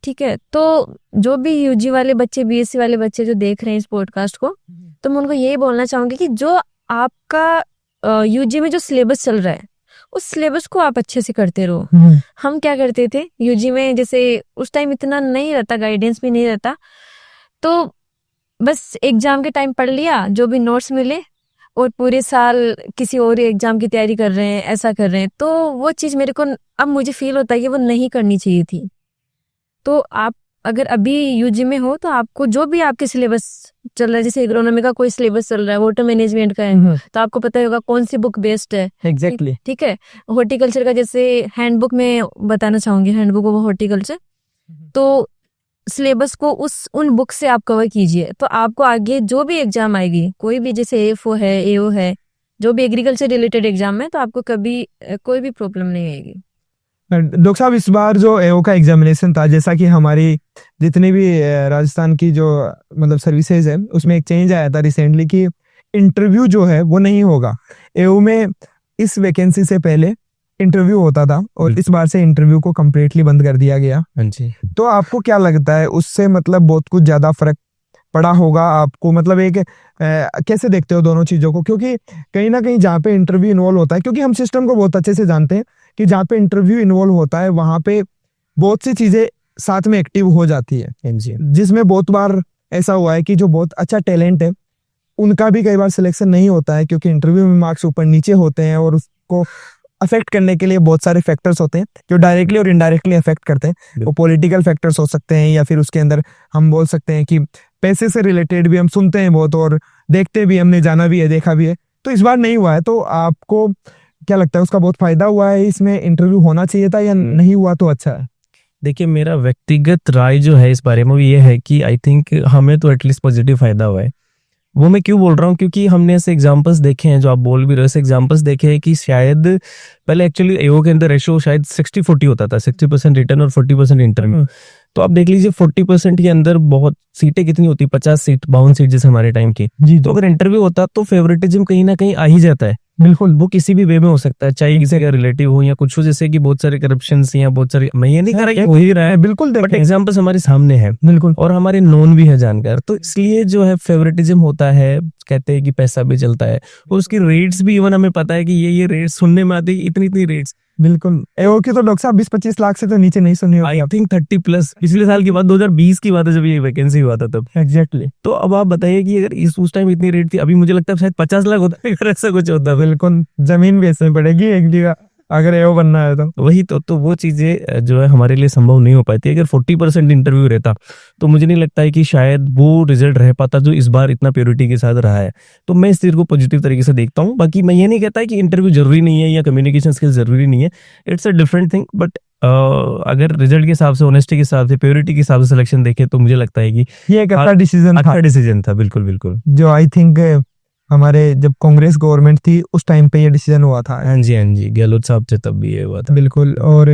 ठीक है, तो जो भी यूजी वाले बच्चे, बीएससी वाले बच्चे जो देख रहे हैं इस पॉडकास्ट को, तो मैं उनको यही बोलना चाहूंगी कि जो आपका यूजी में जो सिलेबस चल रहा है उस सिलेबस को आप अच्छे से करते रहो। हम क्या करते थे यूजी में, जैसे उस टाइम इतना नहीं रहता, गाइडेंस भी नहीं रहता, तो बस एग्जाम के टाइम पढ़ लिया जो भी नोट्स मिले, और पूरे साल किसी और एग्जाम की तैयारी कर रहे हैं, ऐसा कर रहे हैं। तो वो चीज मेरे को अब मुझे फील होता है कि वो नहीं करनी चाहिए थी। तो आप अगर अभी यूजी में हो तो आपको जो भी आपके सिलेबस चल रहा है, जैसे एग्रोनॉमी का कोई सिलेबस चल रहा है, वाटर मैनेजमेंट का है, तो आपको पता होगा कौन सी बुक बेस्ट है। एग्जैक्टली, ठीक है, हॉर्टिकल्चर का जैसे हैंडबुक में बताना चाहूंगी, हैंडबुक ऑफ हॉर्टिकल्चर, तो सिलेबस को उन बुक से आप कवर कीजिए, तो आपको आगे जो भी एग्जाम आएगी, कोई भी जैसे एफओ है, एओ है, जो भी एग्रीकल्चर रिलेटेड एग्जाम है, तो आपको कभी कोई भी प्रॉब्लम नहीं आएगी। डॉक्टर साहब, इस बार जो एओ का एग्जामिनेशन था, जैसा कि हमारी जितनी भी राजस्थान की जो मतलब सर्विसेज है उसमें एक चेंज आया था रिसेंटली कि इंटरव्यू जो है वो नहीं होगा एओ में। इस वैकेंसी से पहले इंटरव्यू होता था और इस बार से इंटरव्यू को कम्प्लीटली बंद कर दिया गया। हाँ जी। तो आपको क्या लगता है उससे मतलब बहुत कुछ ज्यादा फर्क पड़ा होगा आपको? मतलब एक कैसे देखते हो दोनों चीजों को? क्योंकि कहीं ना कहीं जहाँ पे इंटरव्यू इन्वॉल्व होता है, क्योंकि हम सिस्टम को बहुत अच्छे से जानते हैं कि जहाँ पे इंटरव्यू इन्वॉल्व होता है वहां पे बहुत सी चीजें साथ में एक्टिव हो जाती है, जिसमें बहुत बार ऐसा हुआ है कि जो बहुत अच्छा टैलेंट है उनका भी कई बार सिलेक्शन नहीं होता है, क्योंकि इंटरव्यू में मार्क्स ऊपर नीचे होते हैं और उसको अफेक्ट करने के लिए बहुत सारे फैक्टर्स होते हैं जो डायरेक्टली और इनडायरेक्टली अफेक्ट करते हैं। वो पॉलिटिकल फैक्टर्स हो सकते हैं, या फिर उसके अंदर हम बोल सकते हैं कि पैसे से रिलेटेड भी हम सुनते हैं बहुत और देखते भी, हमने जाना भी है, देखा भी है। तो इस बार नहीं हुआ है, तो आपको क्या लगता है उसका बहुत फायदा हुआ है, इसमें इंटरव्यू होना चाहिए था या नहीं हुआ तो अच्छा है? देखिए, मेरा व्यक्तिगत राय जो है इस बारे में वो ये है कि आई थिंक हमें तो एटलीस्ट पॉजिटिव फायदा हुआ है। वो मैं क्यों बोल रहा हूँ, क्योंकि हमने ऐसे एग्जांपल्स देखे हैं, जो आप बोल भी रहे हो, ऐसे एग्जांपल्स देखे हैं कि शायद पहले एक्चुअली एओ के अंदर रेशो शायद 60-40 होता था, 60% रिटर्न और 40% इंटरव्यू। तो आप देख लीजिए 40% के अंदर बहुत सीटें कितनी होती, 50 सीट, 52 सीट जैसे हमारे टाइम की। जी तो अगर इंटरव्यू होता तो फेवरेटिज्म कहीं ना कहीं आ ही जाता है। बिल्कुल। वो किसी भी वे में हो सकता है, चाहे किसी का रिलेटिव हो या कुछ हो, जैसे कि बहुत सारे करप्शन या बहुत सारे, मैं ये नहीं कह रहा हो ही रहा है, बिल्कुल बट देखें, एग्जाम्पल्स हमारे सामने है बिल्कुल। और हमारे नोन भी है जानकार, तो इसलिए जो है फेवरेटिज्म होता है। कहते हैं कि पैसा भी चलता है और उसकी रेट्स भी इवन हमें पता है कि ये रेट्स सुनने में आती है, इतनी रेट्स। बिल्कुल, एओ की तो डॉक्टर साहब 20-25 लाख से तो नीचे नहीं सुनी होगी। I think 30+। पिछले साल की बात, 2020 की बात है जब ये वैकेंसी हुआ था तब। एग्जैक्टली। तो अब आप बताइए कि अगर उस टाइम इतनी रेट थी, अभी मुझे लगता है शायद 50 लाख होता है अगर ऐसा कुछ होता। बिल्कुल, जमीन बेचनी पड़ेगी एक जगह अगर एओ बनना है तो। वही तो वो चीजें जो है हमारे लिए संभव नहीं हो पाती। अगर 40% इंटरव्यू रहता तो मुझे नहीं लगता है कि शायद वो रिजल्ट रह पाता जो इस बार इतना प्योरिटी के साथ रहा है। तो मैं इस चीज को पॉजिटिव तरीके से देखता हूँ। बाकी मैं ये नहीं कहता है कि इंटरव्यू जरूरी नहीं है या कम्युनिकेशन स्किल जरूरी नहीं है, it's a different thing. But अगर रिजल्ट के हिसाब से, ऑनेस्टी के हिसाब से, प्योरिटी के हिसाब से सिलेक्शन देखे तो मुझे लगता है कि ये एक अच्छा डिसीजन था। अच्छा डिसीजन था, बिल्कुल बिल्कुल। जो आई थिंक हमारे जब कांग्रेस गवर्नमेंट थी उस टाइम पे ये डिसीजन हुआ था। हाँ जी, गहलोत साहब थे तब भी ये हुआ था। बिल्कुल। और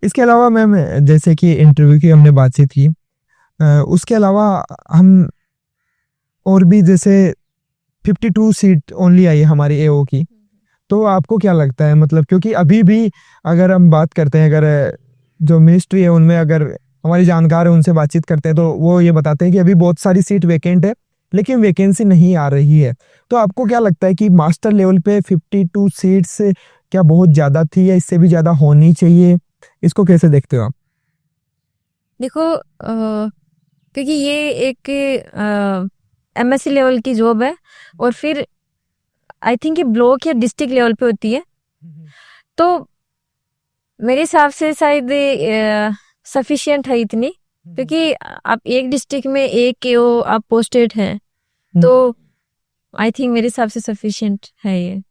इसके अलावा मैम, जैसे कि इंटरव्यू की हमने बातचीत की, उसके अलावा हम और भी, जैसे 52 सीट ओनली आई हमारी एओ की, तो आपको क्या लगता है, मतलब क्योंकि अभी भी अगर हम बात करते हैं, अगर जो मिनिस्ट्री है उनमें अगर हमारी जानकार है उनसे बातचीत करते हैं तो वो ये बताते हैं कि अभी बहुत सारी सीट वेकेंट है लेकिन वैकेंसी नहीं आ रही है। तो आपको क्या लगता है कि मास्टर लेवल पे 52 सीट्स क्या बहुत ज़्यादा थी या इससे भी ज़्यादा होनी चाहिए? इसको कैसे देखते हो आप? देखो, क्योंकि ये एक एमएससी लेवल की जॉब है और फिर आई थिंक ये ब्लॉक या डिस्ट्रिक्ट लेवल पे होती है, तो मेरे हिसाब से शायद सफिशिएंट है इतनी, क्योंकि आप एक डिस्ट्रिक्ट में एक केओ आप पोस्टेड हैं, तो आई थिंक मेरे हिसाब से सफिशिएंट है ये।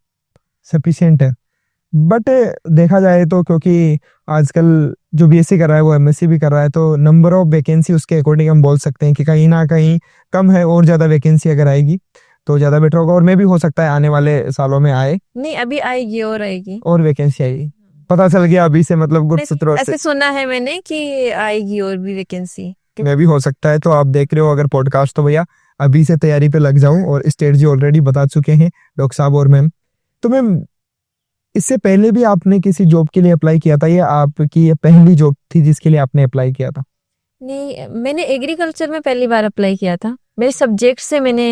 सफिशिएंट है, बट देखा जाए तो क्योंकि आजकल जो बीएससी कर रहा है वो एमएससी भी कर रहा है, तो नंबर ऑफ वैकेंसी उसके अकॉर्डिंग हम बोल सकते हैं कि कहीं ना कहीं कम है, और ज़्यादा वैकेंसी अगर आएगी तो ज़्यादा बेटर होगा। और मैं भी हो सकता है आने वाले सालों में आए नहीं, अभी आएगी और आएगी और वैकेंसी आएगी, पता चल गया अभी से, मतलब गुड सूत्रों से। ऐसे सुना है मैंने कि आएगी और भी वैकेंसी। मैं भी हो सकता है। तो आप देख रहे हो अगर पॉडकास्ट, तो भैया अभी से तैयारी पे लग जाऊं। और स्टेट जी ऑलरेडी बता चुके हैं डॉक्टर साहब और मैम। तो मैम, इससे पहले भी आपने किसी जॉब के लिए अप्लाई किया था या आपकी ये पहली जॉब थी जिसके लिए आपने अप्लाई किया था? नहीं, मैंने एग्रीकल्चर में पहली बार अप्लाई किया था। मेरे सब्जेक्ट से मैंने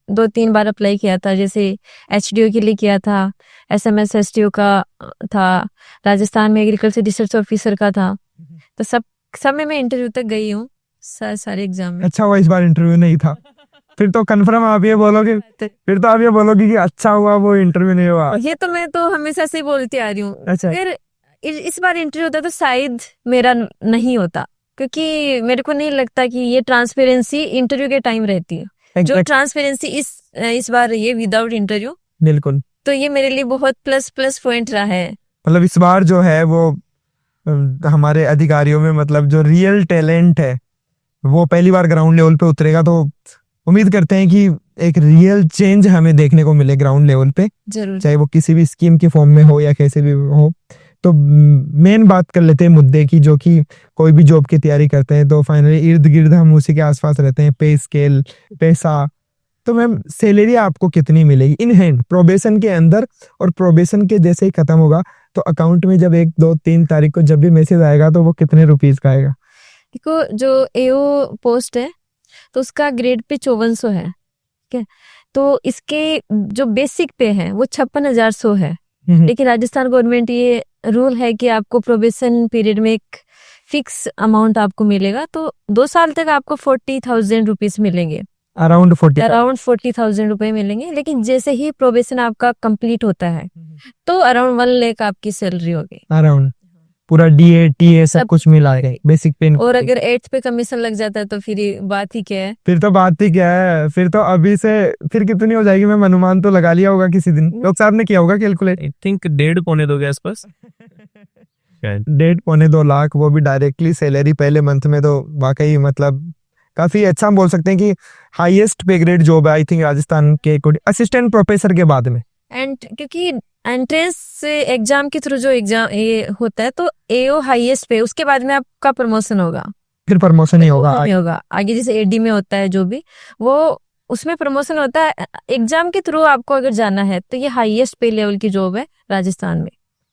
2-3 बार अप्लाई किया था, जैसे एचडीओ के लिए किया था, एसएमएस एसटीओ का था, राजस्थान में एग्रीकल्चर रिसर्च ऑफिसर का था। तो सब में मैं इंटरव्यू तक गई हूँ, सारे एग्जाम में। अच्छा हुआ इस बार इंटरव्यू नहीं था, फिर तो कंफर्म आप ये बोलोगे, फिर तो आप ये बोलोगे कि अच्छा हुआ वो इंटरव्यू नहीं हुआ। ये तो मैं तो हमेशा से बोलती आ रही हूँ। अच्छा। अगर इस बार इंटरव्यू होता तो शायद मेरा नहीं होता, क्योंकि मेरे को नहीं लगता कि ये ट्रांसपेरेंसी इंटरव्यू के टाइम रहती है। जो ट्रांसपेरेंसी इस बार ये विदाउट इंटरव्यू, बिल्कुल, तो ये मेरे लिए बहुत प्लस पॉइंट रहा है। मतलब इस बार जो है वो हमारे अधिकारियों में, मतलब जो रियल टैलेंट है वो पहली बार ग्राउंड लेवल पे उतरेगा। तो उम्मीद करते हैं कि एक रियल चेंज हमें देखने को मिले ग्राउंड लेवल पे, जरूर। चाहे वो किसी भी स्कीम के फॉर्म में हो या कैसे भी हो। तो मेन बात कर लेते हैं मुद्दे की, जो कि कोई भी जॉब की तैयारी करते हैं तो फाइनली इर्द गिर्द हम उसी के आसपास रहते हैं, पे स्केल, पैसा। तो मैम, सैलरी आपको कितनी मिलेगी इन हैंड प्रोबेशन के अंदर? और प्रोबेशन के जैसे ही खत्म होगा तो अकाउंट में जब 1, 2, 3 तारीख को जब भी मैसेज आएगा तो वो कितने रुपीज का आएगा? देखो, जो एओ पोस्ट है तो उसका ग्रेड पे 5400 है, ठीक है। तो इसके जो बेसिक पे है वो 56,100 है। लेकिन राजस्थान गवर्नमेंट ये रूल है कि आपको प्रोबेशन पीरियड में एक फिक्स अमाउंट आपको मिलेगा, तो 2 साल तक आपको 40,000 रुपीज मिलेंगे, अराउंड 40,000 रुपए मिलेंगे। लेकिन जैसे ही प्रोबेशन आपका कंप्लीट होता है तो अराउंड 1 लाख आपकी सैलरी होगी। अराउंड पूरा DA TA सब सब कुछ मिला है बेसिक पे और अगर 8th पे कमीशन लग जाता है तो फिर ये बात ही क्या है। फिर तो बात ही क्या है, फिर तो अभी से फिर कितनी हो जाएगी, मैं अनुमान तो लगा लिया होगा किसी दिन, डॉक्टर साहब ने किया होगा कैलकुलेट। आई थिंक 1.5-2 के आसपास शायद। 1.5-2 लाख, वो भी डायरेक्टली सैलरी पहले मंथ में, तो वाकई मतलब काफी अच्छा हम बोल सकते हैं कि हाईएस्ट पे ग्रेड जॉब है आई थिंक राजस्थान के असिस्टेंट प्रोफेसर के बाद में। एंड क्योंकि एंट्रेंस एग्जाम के थ्रू जो एग्जाम ये होता है तो AO हाईएस्ट पे, उसके बाद में आपका प्रमोशन होगा, फिर प्रमोशन ही होगा। नहीं होगा आगे जैसे AD में होता है जो भी, वो उसमें प्रमोशन होता है। एग्जाम के थ्रू आपको अगर जाना है तो ये हाईएस्ट पे लेवल की जॉब है राजस्थान में।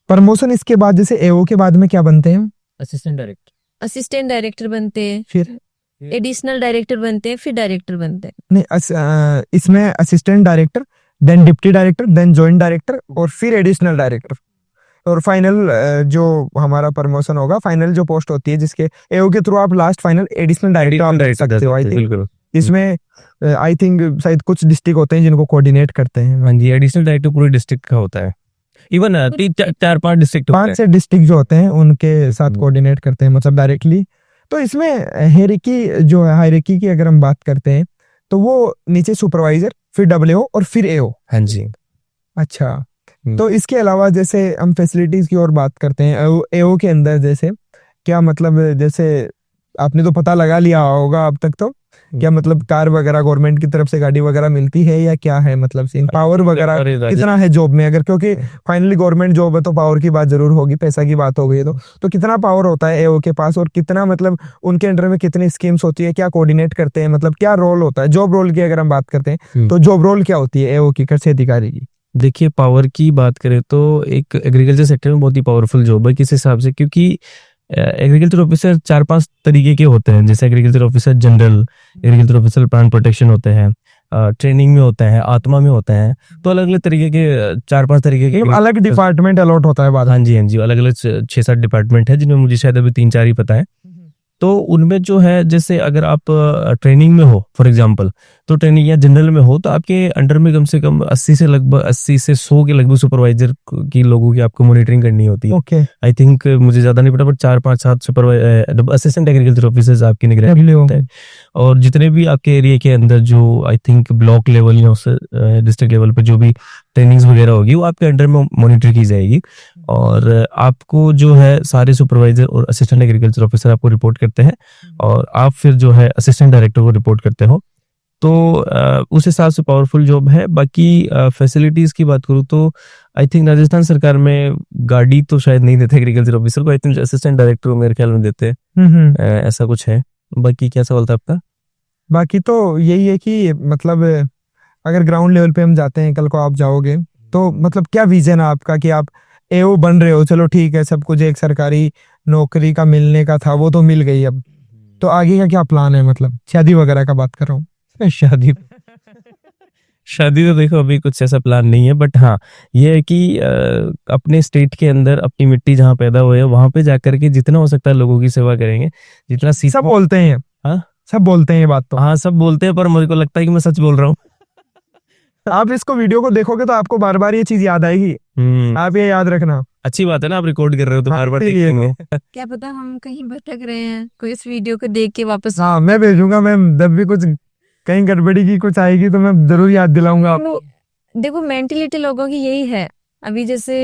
प्रमोशन इसके बाद जैसे AO के बाद में क्या बनते हैं? Assistant director. असिस्टेंट डायरेक्टर बनते हैं, फिर एडिशनल डायरेक्टर बनते हैं, फिर डायरेक्टर बनते हैं। नहीं, इसमें assistant director, then deputy director, then joint director और फिर एडिशनल डायरेक्टर, और फाइनल जो हमारा प्रमोशन होगा, फाइनल जो पोस्ट होती है जिसके AO के थ्रू आप लास्ट फाइनल एडिशनल डायरेक्टर आप देख सकते हो। आई थिंक बिल्कुल। इसमें आई थिंक शायद कुछ डिस्ट्रिक्ट होते हैं जिनको कोऑर्डिनेट करते हैं। हाँ जी, एडिशनल डायरेक्टर पूरे डिस्ट्रिक्ट का होता है। इवन 3-4-5 डिस्ट्रिक्ट 5 से डिस्ट्रिक्ट जो होते हैं उनके साथ कोऑर्डिनेट करते हैं, मतलब डायरेक्टली। तो इसमें हायरार्की जो है, हायरार्की की अगर हम बात करते हैं तो वो नीचे सुपरवाइजर, फिर WO और फिर AO। हाँ जी। अच्छा, तो इसके अलावा जैसे हम फैसिलिटीज की और बात करते हैं, AO के अंदर जैसे क्या मतलब, जैसे आपने तो पता लगा लिया होगा अब तक, तो क्या मतलब कार वगैरह गवर्नमेंट की तरफ से गाड़ी वगैरह मिलती है या क्या है, मतलब सीन पावर वगैरह कितना है जॉब में? अगर क्योंकि फाइनली गवर्नमेंट जॉब है तो पावर की बात जरूर होगी, पैसा की बात हो गई तो कितना पावर होता है AO के पास, और कितना मतलब उनके अंडर में कितनी स्कीम्स होती है, क्या कोऑर्डिनेट करते हैं, मतलब क्या रोल होता है जॉब रोल की अगर हम बात करते हैं तो जॉब रोल क्या होती है AO की, कृषि अधिकारी की? देखिए, पावर की बात करें तो एक एग्रीकल्चर सेक्टर में बहुत ही पावरफुल जॉब है किस हिसाब से, क्योंकि एग्रीकल्चर ऑफिसर 4-5 तरीके के होते हैं। जैसे agriculture officer general, agriculture officer plant protection होते हैं, ट्रेनिंग में होते हैं, आत्मा में होते हैं, तो अलग अलग तरीके के 4-5 तरीके के अलग डिपार्टमेंट अलॉट होता है बाद। हाँ जी, हाँ जी, अलग अलग 6-7 डिपार्टमेंट है जिनमें मुझे शायद अभी 3-4 ही पता है। तो उनमें जो है, जैसे अगर आप ट्रेनिंग में हो फॉर एग्जांपल, तो ट्रेनिंग या जनरल में हो तो आपके अंडर में कम से कम 80 से 100 के लगभग सुपरवाइजर की लोगों की आपको मॉनिटरिंग करनी होती है। ओके, आई थिंक मुझे ज्यादा नहीं पता, but 4-5-7 supervisor assistant agriculture officers आपकी निगरानी करते हैं। और जितने भी आपके एरिया के अंदर जो आई थिंक ब्लॉक लेवल या डिस्ट्रिक्ट लेवल पर जो भी ट्रेनिंग्स वगैरह होगी वो आपके अंडर में मॉनिटर की जाएगी, और आपको जो है सारे सुपरवाइजर और असिस्टेंट एग्रीकल्चर ऑफिसर आपको रिपोर्ट करते हैं, और आप फिर जो है असिस्टेंट डायरेक्टर को रिपोर्ट करते हो। तो उस हिसाब से पावरफुल जॉब है। बाकी फैसिलिटीज की बात करूँ तो आई थिंक राजस्थान सरकार में गाड़ी तो शायद नहीं देते एग्रीकल्चर ऑफिसर को, आई थिंक असिस्टेंट डायरेक्टर मेरे ख्याल में देते हैं, ऐसा कुछ है। बाकी क्या सवाल था आपका? बाकी तो यही है कि मतलब अगर ग्राउंड लेवल पे हम जाते हैं, कल को आप जाओगे तो मतलब क्या विजन है आपका कि आप AO बन रहे हो, चलो ठीक है, सब कुछ एक सरकारी नौकरी का मिलने का था वो तो मिल गई, अब तो आगे का क्या प्लान है? मतलब शादी वगैरह का बात कर रहा हूँ। शादी शादी तो देखो अभी कुछ ऐसा प्लान नहीं है, बट हाँ ये है कि अपने स्टेट के अंदर अपनी मिट्टी जहाँ पैदा हुए है वहां पे जाकर के जितना हो सकता है लोगों की सेवा करेंगे, जितना सब बोलते हैं। हाँ, सब बोलते हैं ये बात तो। हाँ सब बोलते हैं, पर मुझे को लगता है कि मैं सच बोल रहा हूँ। आप इसको वीडियो को देखोगे तो आपको बार बार ये चीज याद आएगी, आप ये याद रखना। अच्छी बात है ना, आप रिकॉर्ड कर रहे हो तो हाँ, बार बार इसीलिए। देखेंगे। क्या पता हम कहीं भटक रहे हैं, कोई इस वीडियो को देख के वापस। हाँ, मैं भेजूंगा मैम, जब भी कुछ कहीं गड़बड़ी की कुछ आएगी तो मैं जरूर याद दिलाऊंगा आपको। देखो मेंटेलिटी लोगों की यही है। अभी जैसे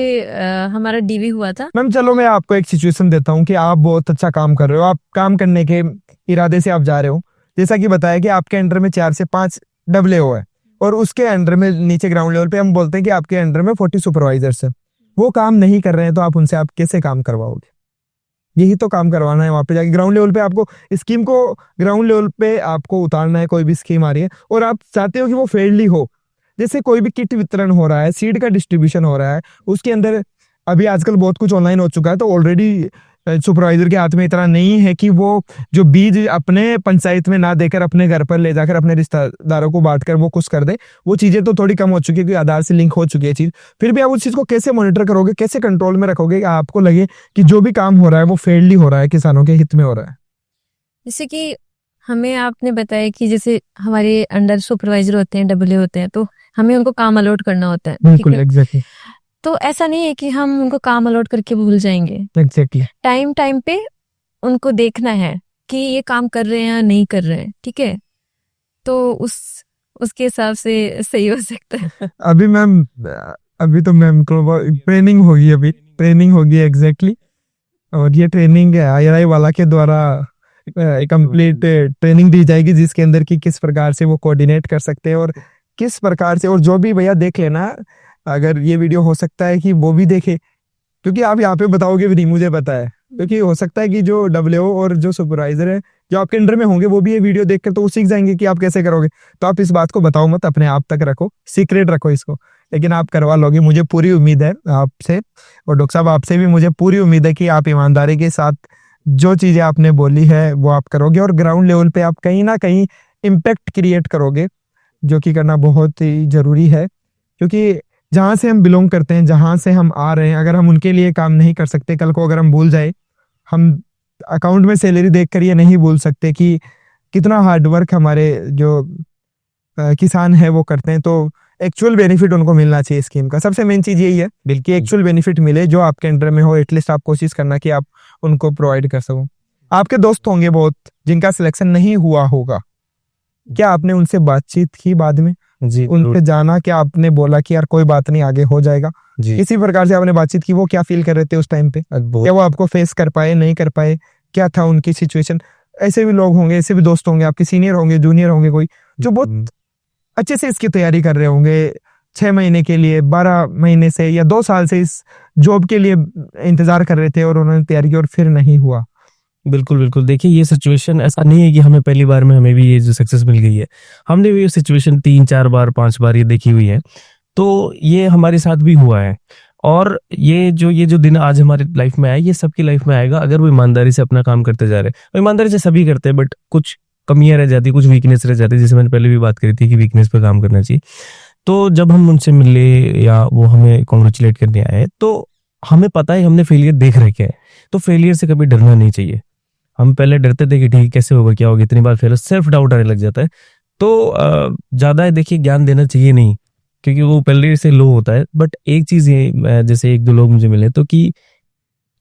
हमारा DV हुआ था। मैम चलो मैं आपको एक सिचुएशन देता हूँ कि आप बहुत अच्छा काम कर रहे हो, आप काम करने के इरादे से आप जा रहे हो, जैसा कि बताया कि आपके अंडर में 4 से 5 WO है, और उसके अंडर में नीचे ग्राउंड लेवल पे हम बोलते हैं कि आपके अंडर में 40 सुपरवाइजर्स है। वो काम नहीं कर रहे हैं तो आप उनसे आप कैसे काम करवाओगे? यही तो काम करवाना है वहां पे जाके ग्राउंड लेवल पे। आपको स्कीम को ग्राउंड लेवल पे आपको उतारना है, कोई भी स्कीम आ रही है और आप चाहते हो कि वो फेयरली हो। जैसे कोई भी किट वितरण हो रहा है, सीड का डिस्ट्रीब्यूशन हो रहा है, उसके अंदर अभी आजकल बहुत कुछ ऑनलाइन हो चुका है, तो ऑलरेडी सुपरवाइजर के हाथ में इतना नहीं है कि वो जो बीज अपने पंचायत में ना देकर अपने घर पर ले जाकर अपने रिश्तेदारों को बांटकर वो कुछ कर दे। वो चीजें तो थोड़ी कम हो चुकी है क्योंकि आधार से लिंक हो चुकी है चीज। फिर भी आप उस चीज को कैसे मॉनिटर करोगे, कैसे कंट्रोल में रखोगे कि आपको लगे कि जो भी काम हो रहा है वो फेयरली हो रहा है, किसानों के हित में हो रहा है? जैसे कि हमें आपने बताया कि जैसे हमारे अंडर सुपरवाइजर होते हैं, WO होते हैं, तो हमें उनको काम अलॉट करना होता है। बिल्कुल एग्जैक्टली। तो ऐसा नहीं है कि हम उनको काम अलॉट करके भूल जाएंगे। एग्जैक्टली। टाइम टाइम पे उनको देखना है कि ये काम कर रहे हैं या नहीं कर रहे हैं, ठीक है, तो उसके हिसाब से सही हो सकता है। अभी मैम, अभी तो मैम को ट्रेनिंग होगी, अभी ट्रेनिंग होगी एग्जैक्टली। और ये ट्रेनिंग IRI वाला के द्वारा कंप्लीट ट्रेनिंग दी जाएगी, जिसके अंदर की किस प्रकार से वो कोऑर्डिनेट कर सकते हैं और किस प्रकार से। और जो भी भैया देख लेना, अगर ये वीडियो हो सकता है कि वो भी देखे, क्योंकि आप यहाँ पे बताओगे भी नहीं, मुझे पता है, क्योंकि हो सकता है कि जो WO और जो सुपरवाइजर है जो आपके अंडर में होंगे वो भी ये वीडियो देखकर तो वो सीख जाएंगे कि आप कैसे करोगे। तो आप इस बात को बताओ मत, अपने आप तक रखो, सीक्रेट रखो इसको, लेकिन आप करवा लोगे, मुझे पूरी उम्मीद है आपसे। और डॉक्टर साहब, आपसे भी मुझे पूरी उम्मीद है कि आप ईमानदारी के साथ जो चीजें आपने बोली है वो आप करोगे और ग्राउंड लेवल पे आप कहीं ना कहीं इम्पैक्ट क्रिएट करोगे, जो कि करना बहुत ही जरूरी है। क्योंकि जहाँ से हम बिलोंग करते हैं, जहाँ से हम आ रहे हैं, अगर हम उनके लिए काम नहीं कर सकते, कल को अगर हम भूल जाए, हम अकाउंट में सैलरी देखकर ये नहीं भूल सकते कि कितना हार्ड वर्क हमारे जो किसान है वो करते हैं। तो एक्चुअल बेनिफिट उनको मिलना चाहिए स्कीम का। सबसे मेन चीज यही है कि एक्चुअल बेनिफिट मिले, जो आपके अंडर में हो, एटलीस्ट आप कोशिश करना कि आप उनको प्रोवाइड कर सको। आपके दोस्त होंगे बहुत जिनका सिलेक्शन नहीं हुआ होगा, क्या आपने उनसे बातचीत की बाद में? जी, उनसे जाना, क्या आपने बोला कि यार कोई बात नहीं, आगे हो जाएगा? जी, किसी प्रकार से आपने बातचीत की, वो क्या फील कर रहे थे उस टाइम पे? क्या वो आपको फेस कर पाए, नहीं कर पाए, क्या था उनकी सिचुएशन? ऐसे भी लोग होंगे, ऐसे भी दोस्त होंगे, आपके सीनियर होंगे, जूनियर होंगे, कोई जो बहुत अच्छे से इसकी तैयारी कर रहे होंगे, 6 महीने के लिए, 12 महीने से या 2 साल से इस जॉब के लिए इंतजार कर रहे थे और उन्होंने तैयारी की और फिर नहीं हुआ। बिल्कुल बिल्कुल। देखिए, ये सिचुएशन ऐसा नहीं है कि हमें पहली बार में हमें भी ये जो सक्सेस मिल गई है, हमने भी ये सिचुएशन 3-4 बार 5 बार ये देखी हुई है। तो ये हमारे साथ भी हुआ है और ये जो दिन आज हमारी लाइफ में आया, ये सबकी लाइफ में आएगा अगर वो ईमानदारी से अपना काम करते जा रहे हैं। और ईमानदारी से सभी करते हैं, बट कुछ कमियां रह जाती, कुछ वीकनेस रह जाती, जैसे मैंने पहले भी बात करी थी कि वीकनेस पे काम करना चाहिए। तो जब हम उनसे मिले या वो हमें कॉन्ग्रेचुलेट करने आए, तो हमें पता है हमने फेलियर देख रखे है, तो फेलियर से कभी डरना नहीं चाहिए। हम पहले डरते थे कि ठीक कैसे होगा, क्या होगा, इतनी बार फेल, सेल्फ डाउट आने लग जाता है। तो ज्यादा देखिए ज्ञान देना चाहिए नहीं, क्योंकि वो पहले से लो होता है। बट एक चीज ये, जैसे 1-2 लोग मुझे मिले तो कि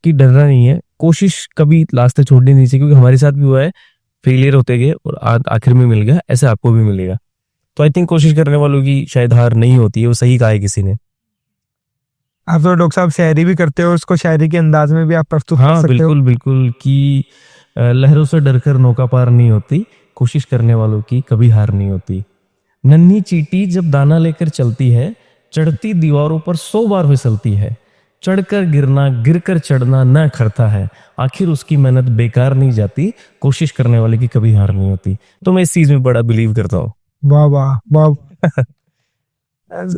डरना नहीं है, कोशिश कभी लास्ट तक छोड़नी नहीं चाहिए, क्योंकि हमारे साथ भी हुआ है, फेलियर होते गए और आखिर में मिल गया, ऐसे आपको भी मिलेगा। तो आई थिंक कोशिश करने वालों की शायद हार नहीं होती है, वो सही कहा है किसी ने। आप तो डॉक्टर साहब शायरी भी करते हो, उसको शायरी के अंदाज में भी आप प्रस्तुत कर हाँ सकते हो। बिल्कुल बिल्कुल, कि लहरों से डरकर नौका पार नहीं होती, कोशिश करने वालों की कभी हार नहीं होती। नन्ही चींटी जब दाना लेकर चलती है, चढ़ती दीवारों पर 100 बार फिसलती है। चढ़कर गिरना, गिरकर चढ़ना न खरता है, आखिर उसकी मेहनत बेकार नहीं जाती, कोशिश करने वाले की कभी हार नहीं होती। तो मैं इस चीज में बड़ा बिलीव करता हूँ। वाह वाह वाह।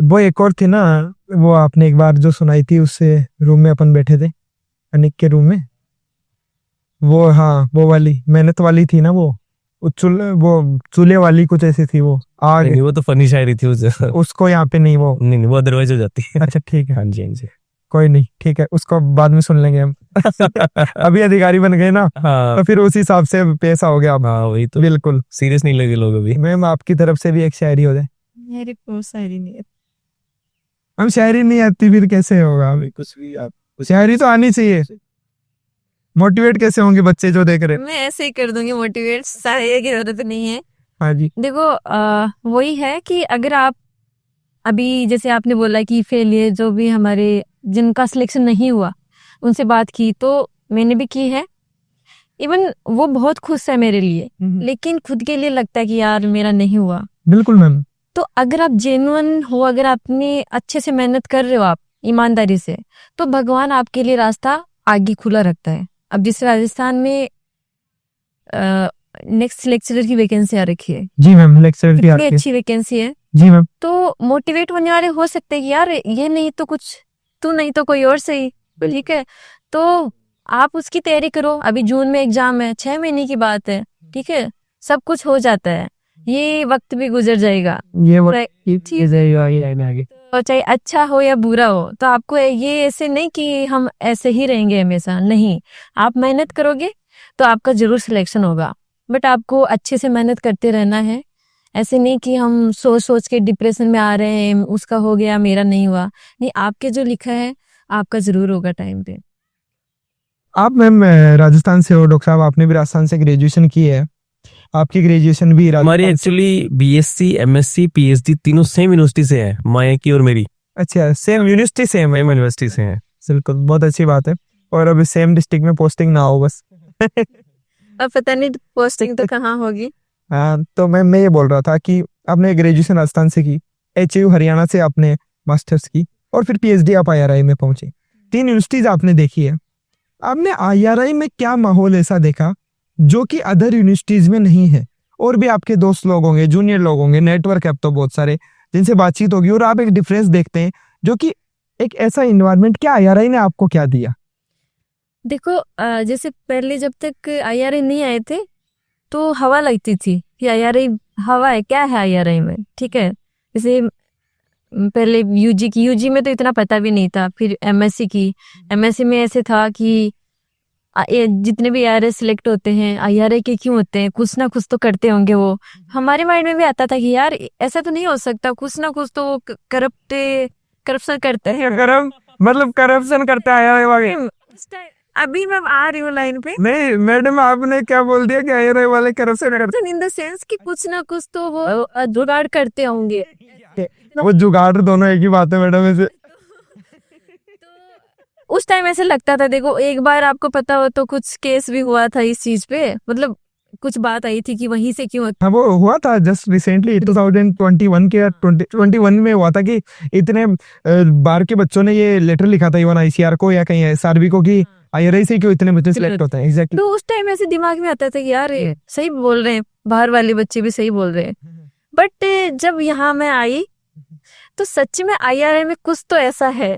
वो एक और थी ना, वो आपने एक बार जो सुनाई थी, उससे रूम में अपन बैठे थे, अनिक के रूम में, वो, हाँ वो वाली मेहनत वाली थी ना, वो चूल्हे वाली कुछ ऐसी थी, वो आग। नहीं, वो तो फनी शायरी थी उसको यहाँ पे नहीं, वो नहीं, वो अदरवाइज हो जाती है। अच्छा ठीक है, हाँ जी, हाँ जी। कोई नहीं, ठीक है, उसको बाद में सुन लेंगे हम। अभी अधिकारी बन गए ना, हाँ तो फिर उस हिसाब से पैसा हो गया अब। हाँ, वही तो, बिल्कुल। सीरियस नहीं लगे लोग अभी। मैम, आपकी तरफ से भी एक शायरी हो जाए। मेरे को शायरी नहीं है। हम शायरी नहीं आती फिर कैसे होगा? अभी कुछ भी आप शायरी तो आनी चाहिए। मोटिवेट कैसे होंगे बच्चे जो देख रहे हैं? मैं ऐसे ही कर दूंगी मोटिवेट, शायरी की जरूरत नहीं है। हाँ जी। देखो, वही है कि अगर आप अभी जैसे आपने बोला कि फेलियर जो भी हमारे जिनका सिलेक्शन नहीं हुआ उनसे बात की, तो मैंने भी की है। इवन वो बहुत खुश है मेरे लिए, लेकिन खुद के लिए लगता है कि यार मेरा नहीं हुआ। बिल्कुल मैम। तो अगर आप जेन्युइन हो, अगर आपने अच्छे से मेहनत कर रहे हो, आप ईमानदारी से, तो भगवान आपके लिए रास्ता आगे खुला रखता है। अब जिस राजस्थान में नेक्स्ट लेक्चरर की वैकेंसी आ रखी है, जी मैम, लेक्चर की इतनी आती है। अच्छी वैकेंसी है, जी मैम। तो मोटिवेट होने वाले हो सकते हैं कि यार ये नहीं तो कुछ, तू नहीं तो कोई और सही, ठीक है, तो आप उसकी तैयारी करो। अभी जून में एग्जाम है, 6 महीने की बात है, ठीक है, सब कुछ हो जाता है, ये वक्त भी गुजर जाएगा। ये तो चाहे अच्छा हो या बुरा हो, तो आपको ये ऐसे नहीं कि हम ऐसे ही रहेंगे हमेशा, नहीं, आप मेहनत करोगे तो आपका जरूर सिलेक्शन होगा। बट आपको अच्छे से मेहनत करते रहना है, ऐसे नहीं कि हम सोच सोच के डिप्रेशन में आ रहे हैं, उसका हो गया मेरा नहीं हुआ। नहीं, आपके जो लिखा है आपका जरूर होगा टाइम पे। आप मैम राजस्थान से हो डॉक्टर साहब, आपने भी राजस्थान से ग्रेजुएशन की है, आपकी ग्रेजुएशन भी हमारी राजस्थान से- एक्चुअली बीएससी एमएससी पीएचडी तीनों सेम यूनिवर्सिटी से है, माया की और मेरी अच्छा, सेम यूनिवर्सिटी सेम है, सेम यूनिवर्सिटी से है। बिल्कुल, बहुत अच्छी बात है। और अभी सेम डिस्ट्रिक्ट में पोस्टिंग ना हो बस। अब पता नहीं पोस्टिंग तो कहाँ होगी। हाँ, तो मैं ये बोल रहा था कि आपने ग्रेजुएशन राजस्थान से की, एचयू हरियाणा से आपने मास्टर्स की, और फिर पीएचडी आप आईआरआई में पहुंचे। 3 यूनिवर्सिटीज आपने देखी है। आपने आईआरआई में क्या माहौल ऐसा देखा जो कि अदर यूनिवर्सिटीज में नहीं है? और भी आपके दोस्त लोग होंगे, जूनियर लोग होंगे, नेटवर्क है अब तो बहुत सारे जिनसे बातचीत होगी, और आप एक डिफरेंस देखते हैं जो कि एक ऐसा इन्वायरमेंट, क्या आईआरआई ने आपको क्या दिया? देखो जैसे पहले जब तक आईआरआई नहीं आए थे तो हवा लगती थी कि आईआरआई हवा है, क्या है आईआरआई में, ठीक है। जैसे पहले यूजी में तो इतना पता भी नहीं था। फिर एमएससी में ऐसे था कि ये जितने भी आईआरआई सिलेक्ट होते हैं आईआरआई के क्यों होते हैं, कुछ ना कुछ तो करते होंगे वो। हमारे माइंड में भी आता था कि यार ऐसा तो नहीं हो सकता, कुछ ना कुछ तो करप्शन करते हैं। मतलब करप्शन करता है। अभी मैं आ रही हूँ लाइन पे। नहीं मैडम, आपने क्या बोल दिया कि आईआरआई वाले करप्शन करते? इन द सेंस कि कुछ ना कुछ तो वो जुगाड़ करते होंगे। वो जुगाड़ दोनों एक ही बात है मैडम। ऐसे उस टाइम ऐसे लगता था। देखो एक बार आपको पता हो तो कुछ केस भी हुआ था इस चीज पे, मतलब कुछ बात आई थी कि वहीं से क्यों। हाँ, वो हुआ था जस्ट रिसेंटली 2021 के 2021 में हुआ था कि इतने बार के बच्चों ने ये लेटर लिखा था इवन आईसीआर को या कहीं एसआरबी को कि आईआरआई से क्यों इतने बच्चे सिलेक्ट होते हैं। एग्जैक्टली। तो उस टाइम ऐसे दिमाग में आता था कि यार ये सही बोल रहे हैं, बाहर वाले बच्चे भी सही बोल रहे हैं। बट जब यहाँ मैं आई तो सच में आईआरआई में कुछ तो ऐसा है,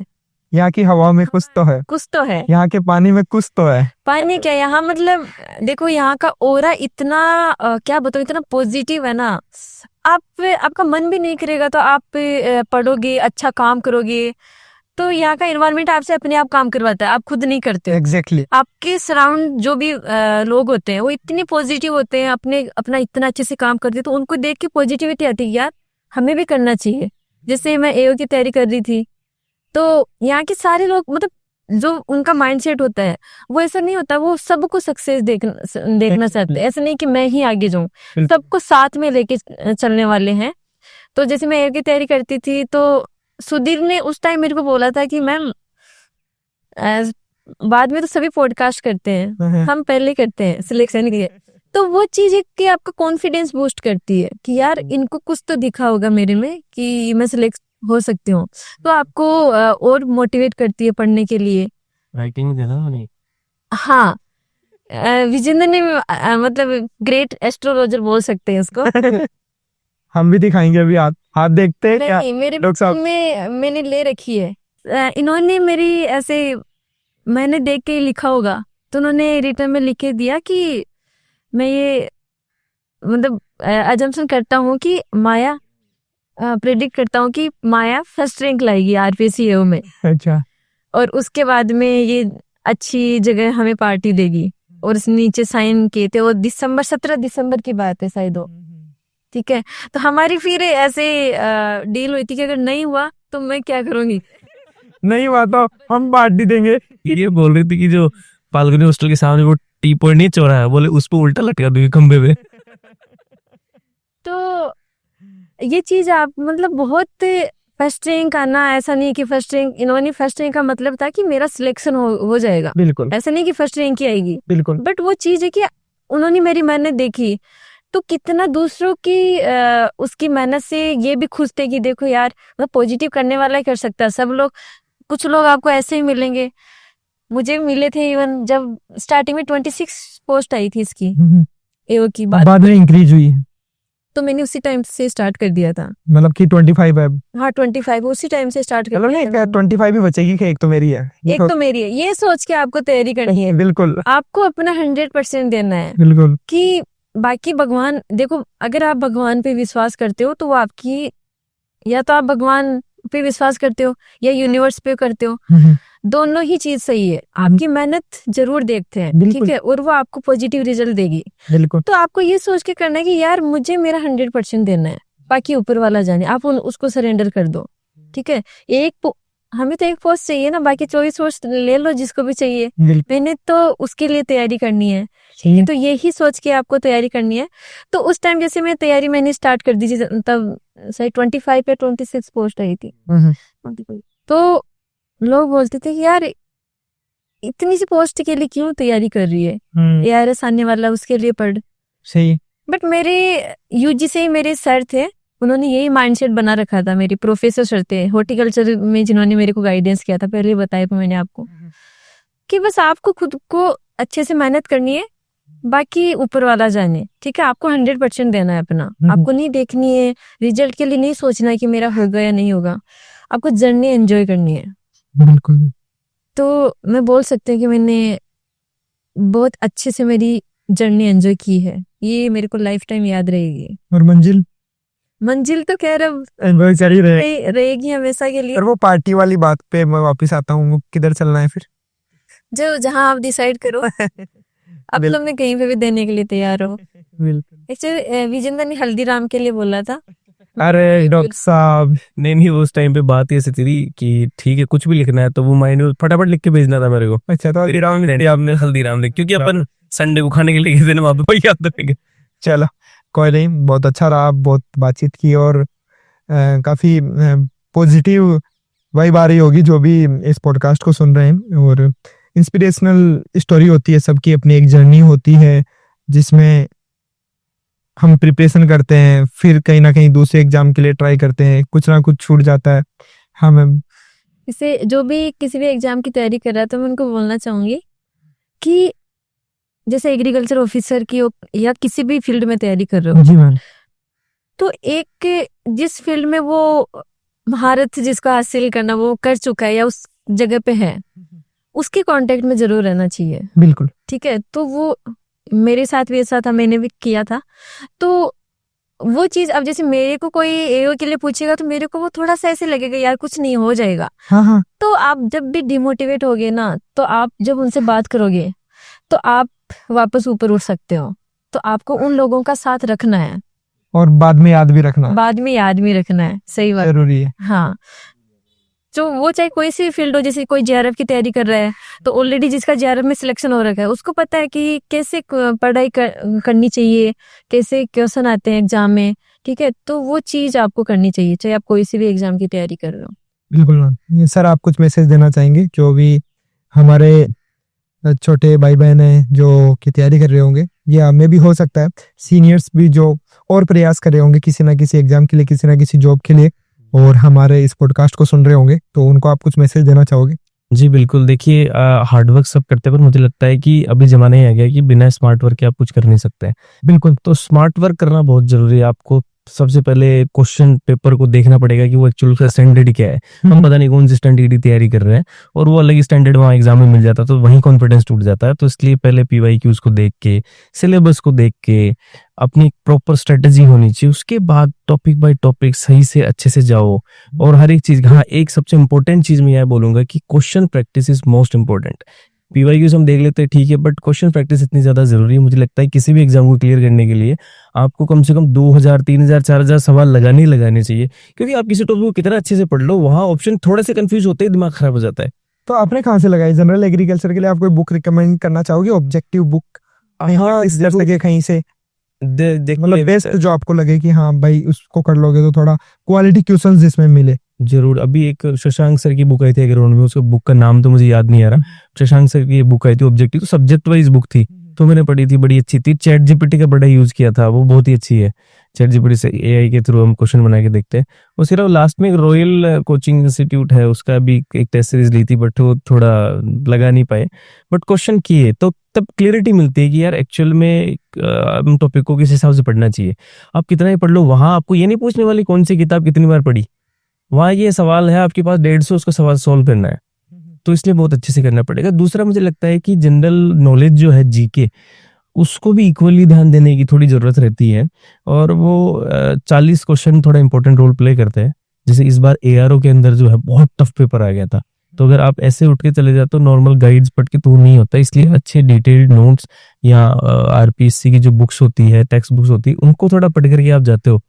यहाँ की हवा में कुछ तो है, कुछ तो है। यहाँ के पानी में कुछ तो है। पानी क्या, यहाँ मतलब देखो यहाँ का ओरा इतना क्या बताऊं, इतना पॉजिटिव है ना। आपका मन भी नहीं करेगा तो आप पढ़ोगे, अच्छा काम करोगे, तो यहाँ का एनवायरनमेंट आपसे अपने आप काम करवाता है, आप खुद नहीं करते हो। एग्जैक्टली। आपके सराउंड जो भी लोग होते हैं वो इतने पॉजिटिव होते हैं, अपना इतना अच्छे से काम करते हैं, तो उनको देख के पॉजिटिविटी आती है, यार हमें भी करना चाहिए। जैसे मैं एओ की तैयारी कर रही थी तो यहाँ के सारे लोग, मतलब जो उनका माइंडसेट होता है वो ऐसा नहीं होता, वो सबको सक्सेस देखना चाहते हैं। ऐसा नहीं कि मैं ही आगे जाऊं, सबको साथ में लेके चलने वाले हैं। तो जैसे मैं एओ की तैयारी करती थी तो सुधीर ने उस टाइम मेरे को बोला था कि मैम बाद में तो सभी पॉडकास्ट करते हैं, हम पहले करते हैं सिलेक्शन के लिए। तो वो चीज है कि आपका कॉन्फिडेंस बूस्ट करती है कि यार इनको कुछ तो दिखा होगा मेरे में कि मैं सिलेक्ट हो सकती हूँ, तो आपको और मोटिवेट करती है पढ़ने के लिए। राइटिंग देना नहीं। हाँ, विजेंद्र ने मतलब ग्रेट एस्ट्रोलॉजर बोल सकते हैं उसको। हम भी दिखाएंगे अभी, हाथ देखते हैं क्या? नहीं, मेरे डॉक्टर साहब में मैंने ले रखी है। इन्होंने मेरी ऐसे मैंने देख के लिखा होगा तो उन्होंने रिटर्न में लिख के दिया कि मैं ये मतलब अजम्पशन करता हूँ कि माया प्रेडिक्ट करता हूँ कि माया फर्स्ट रैंक लाएगी आरपीसीएओ में। अच्छा। और उसके बाद में ये अच्छी जगह हमें पार्टी देगी। और उस नीचे साइन किए थे, वो 17 दिसंबर की बात है शायद, ठीक है। तो हमारी फिर ऐसे डील हुई थी कि अगर नहीं हुआ तो मैं क्या करूंगी, नहीं हुआ तो हम पार्टी देंगे। ये बोल रही थी कि जो पालगुनी हॉस्टल के सामने वो टी पॉइंट नहीं चौराहा है, बोले उस पर उल्टा लटका दूंगी खंबे पे। तो ये चीज आप मतलब बहुत फर्स्ट रैंक आना, ऐसा नहीं कि फर्स्ट रैंक, इन्होंने फर्स्ट रैंक का मतलब था कि मेरा सिलेक्शन हो जाएगा, बिल्कुल ऐसा नहीं कि फर्स्ट रैंक ही आएगी, बिल्कुल। बट वो चीज है कि उन्होंने मेरी मेहनत देखी तो कितना दूसरों की उसकी मेहनत से ये भी खुश थे कि देखो यार मतलब पॉजिटिव करने वाला ही कर सकता है। सब लोग, कुछ लोग आपको ऐसे ही मिलेंगे, मुझे मिले थे। इवन जब स्टार्टिंग में 26 पोस्ट आई थी इसकी एओ की बाद में इंक्रीज हुई है, तो मैंने उसी टाइम से स्टार्ट कर दिया था। मतलब कि 25 है। हाँ 25 उसी टाइम से स्टार्ट कर चलो दिया नहीं, था। 25 ही बचेगी कि एक तो मेरी है। एक तो मेरी है, ये सोच के आपको तैयारी करनी है, बिल्कुल आपको अपना 100% देना है बिल्कुल। कि बाकी भगवान, देखो अगर आप भगवान पे विश्वास करते हो तो वो आपकी, या तो आप भगवान पे विश्वास करते हो या यूनिवर्स पे करते हो, दोनों ही चीज सही है, आपकी मेहनत जरूर देखते हैं, बिल्कुल। ठीक है, और वो आपको पॉजिटिव रिजल्ट देगी। बिल्कुल तो आपको ये सोच के करना है कि यार मुझे मेरा 100% देना है, बाकी ऊपर वाला जाने, आप उसको सरेंडर कर दो, ठीक है। हमें तो एक पोस्ट चाहिए ना, बाकी 24 पोस्ट ले लो जिसको भी चाहिए, बिल्कुल मैंने तो उसके लिए तैयारी करनी है, सही है। तो यही सोच के आपको तैयारी करनी है। तो उस टाइम जैसे मैं तैयारी मैंने स्टार्ट कर दी थी, तब सही 25 या 26 पोस्ट आई थी। तो लोग बोलते थे कि यार इतनी सी पोस्ट के लिए क्यों तैयारी कर रही है, ARS आने वाला उसके लिए पढ़। सही है। बट मेरे UG से ही मेरे सर थे, उन्होंने यही माइंडसेट बना रखा था, मेरे प्रोफेसर सर थे हॉर्टिकल्चर में जिन्होंने मेरे को गाइडेंस किया था, पहले बताया था मैंने आपको, कि बस आपको खुद को अच्छे से मेहनत करनी है, बाकी ऊपर वाला जाने, ठीक है। आपको 100% देना है अपना, आपको नहीं देखनी है रिजल्ट के लिए, नहीं सोचना है कि मेरा होगा या नहीं होगा, आपको जर्नी एंजॉय करनी है। बिल्कुल तो मैं बोल सकती हूँ कि मैंने बहुत अच्छे से मेरी जर्नी एंजॉय की है, ये मेरे को लाइफ टाइम याद रहेगी। और मंजिल तो खैर अब वो चली रहे। रहेगी हमेशा के लिए। और वो पार्टी वाली बात पे मैं वापस आता हूँ, किधर चलना है फिर? जो जहाँ आप डिसाइड करो, अब तो मैं कहीं पे भी देने के लिए तैयार हो। एक्चुअली विजेंद्र ने हल्दीराम के लिए बोला था। अरे डॉक्टर साहब, नहीं वो उस टाइम पे बात ही ऐसी थी कि ठीक है कुछ भी लिखना है तो वो माइंड में फटाफट लिख के भेजना था मेरे को। अच्छा तो हल्दीराम में आपने हल्दीराम लिख, क्योंकि अपन संडे को खाने के लिए गए थे ना वहाँ पे, वही याद रखेंगे। चलो कोई नहीं, बहुत अच्छा रहा, बहुत बातचीत की और काफी पॉजिटिव वाइब आ रही होगी जो भी इस पॉडकास्ट को सुन रहे हैं। और इंस्पिरेशनल स्टोरी होती है, सबकी अपनी एक जर्नी होती है जिसमें हम प्रिपरेशन करते हैं, फिर कहीं ना कहीं दूसरे एग्जाम के लिए ट्राई करते हैं, कुछ ना कुछ छूट जाता है। हम इसे जो भी किसी भी एग्जाम की तैयारी कर रहा है तो मैं उनको बोलना चाहूंगी कि जैसे एग्रीकल्चर ऑफिसर की या किसी भी फील्ड में तैयारी कर रहे हो, जी मैम, तो एक जिस फील्ड में वो महारत जिसको हासिल करना वो कर चुका है या उस जगह पे है, उसके कांटेक्ट में जरूर रहना चाहिए, बिल्कुल ठीक है। तो वो मेरे साथ भी ऐसा था, मैंने भी किया था। तो वो चीज अब जैसे मेरे को कोई AO के लिए पूछेगा तो मेरे को वो थोड़ा सा ऐसे लगेगा यार कुछ नहीं हो जाएगा। हाँ तो आप जब भी डिमोटिवेट होगे ना, तो आप जब उनसे बात करोगे तो आप वापस ऊपर उठ सकते हो। तो आपको उन लोगों का साथ रखना है और बाद में याद भी रखना, बाद में याद भी रखना है, सही बात। जरूरी है। हाँ, तो वो चाहे कोई सी फील्ड हो, जैसे कोई JRF की तैयारी कर रहा है तो ऑलरेडी जिसका JRF में सिलेक्शन हो रखा है उसको पता है कि कैसे पढ़ाई करनी चाहिए, कैसे क्वेश्चन आते हैं एग्जाम में, ठीक है। तो वो चीज आपको करनी चाहिए चाहे आप कोई सी भी एग्जाम की तैयारी कर रहे हो। बिल्कुल मैम। सर आप कुछ मैसेज देना चाहेंगे जो भी हमारे छोटे भाई बहन हैं जो की तैयारी कर रहे होंगे, या हमें भी हो सकता है सीनियर्स भी जो और प्रयास कर रहे होंगे किसी ना किसी एग्जाम के लिए, किसी ना किसी जॉब के लिए, और हमारे इस पॉडकास्ट को सुन रहे होंगे, तो उनको आप कुछ मैसेज देना चाहोगे? जी बिल्कुल, देखिए हार्डवर्क सब करते हैं पर मुझे लगता है कि अभी जमाना ही आ गया कि बिना स्मार्ट वर्क के आप कुछ कर नहीं सकते हैं। बिल्कुल, तो स्मार्ट वर्क करना बहुत जरूरी है। आपको सबसे पहले क्वेश्चन पेपर को देखना पड़ेगा कि वो एक्चुअल का स्टैंडर्ड क्या है। हम पता नहीं कौन सी स्टैंडर्ड की तैयारी कर रहे हैं और वो अलग स्टैंडर्ड वहाँ एग्जाम में मिल जाता है तो वहीं कॉन्फिडेंस टूट जाता है। तो इसलिए पहले PYQs को देख के, सिलेबस को देख के अपनी प्रॉपर स्ट्रेटेजी होनी चाहिए। उसके बाद टॉपिक बाय टॉपिक सही से अच्छे से जाओ और हर एक चीज। हाँ, एक सबसे इंपॉर्टेंट चीज मैं यह बोलूंगा कि question practice is most important. PYQs हम देख लेते हैं ठीक है, बट क्वेश्चन प्रैक्टिस इतनी ज्यादा जरूरी है। मुझे लगता है किसी भी एग्जाम को क्लियर करने के लिए आपको कम से कम 2000, 3000, 4000 सवाल लगाने चाहिए, क्योंकि आप किसी टॉपिक को कितना अच्छे से पढ़ लो, वहाँ ऑप्शन थोड़े से कंफ्यूज होते ही दिमाग खराब हो जाता है। तो आपने कहाँ से लगाई? जनरल एग्रीकल्चर के लिए आप कोई बुक रिकमेंड करना चाहोगे, ऑब्जेक्टिव बुक? हाँ, इस तरह से कहीं से देखिए मतलब बेस्ट जो आपको लगे कि हाँ भाई उसको कर लोगे तो थोड़ा क्वालिटी क्वेश्चंस जिसमें मिले। जरूर, अभी एक शशांक सर की बुक आई थी ग्राउंड में, उसका बुक का नाम तो मुझे याद नहीं आ रहा। शशांक सर की बुक आई थी ऑब्जेक्टिव, तो सब्जेक्ट वाइज बुक थी, तो मैंने पढ़ी थी, बड़ी अच्छी थी। ChatGPT का बड़ा यूज किया था, वो बहुत ही अच्छी है। ChatGPT से AI के थ्रू हम क्वेश्चन बना के देखते हैं। और सिर्फ लास्ट में एक रॉयल कोचिंग इंस्टीट्यूट है, उसका भी एक टेस्ट सीरीज ली थी, बट वो थोड़ा लगा नहीं पाए। बट क्वेश्चन किए तो तब क्लियरिटी मिलती है कि यार एक्चुअल में टॉपिक को किस हिसाब से पढ़ना चाहिए। आप कितना ही पढ़ लो, वहां आपको ये नहीं पूछने वाली कौन सी किताब कितनी बार पढ़ी, वहां ये सवाल है आपके पास 150 उसका सवाल सॉल्व करना है, तो इसलिए बहुत अच्छे से करना पड़ेगा। दूसरा मुझे लगता है कि जनरल नॉलेज जो है GK, उसको भी इक्वली ध्यान देने की थोड़ी जरूरत रहती है, और वो 40 क्वेश्चन थोड़ा इंपॉर्टेंट रोल प्ले करते हैं। जैसे इस बार ARO के अंदर जो है बहुत टफ पेपर आ गया था, तो अगर आप ऐसे उठ के चले जाते हो नॉर्मल गाइड्स पढ़ के तो वो नहीं होता, इसलिए अच्छे डिटेल्ड नोट्स या आरपीएससी की जो बुक्स होती है, टेक्स्ट बुक्स होती है, उनको थोड़ा पढ़ करके आप जाते हो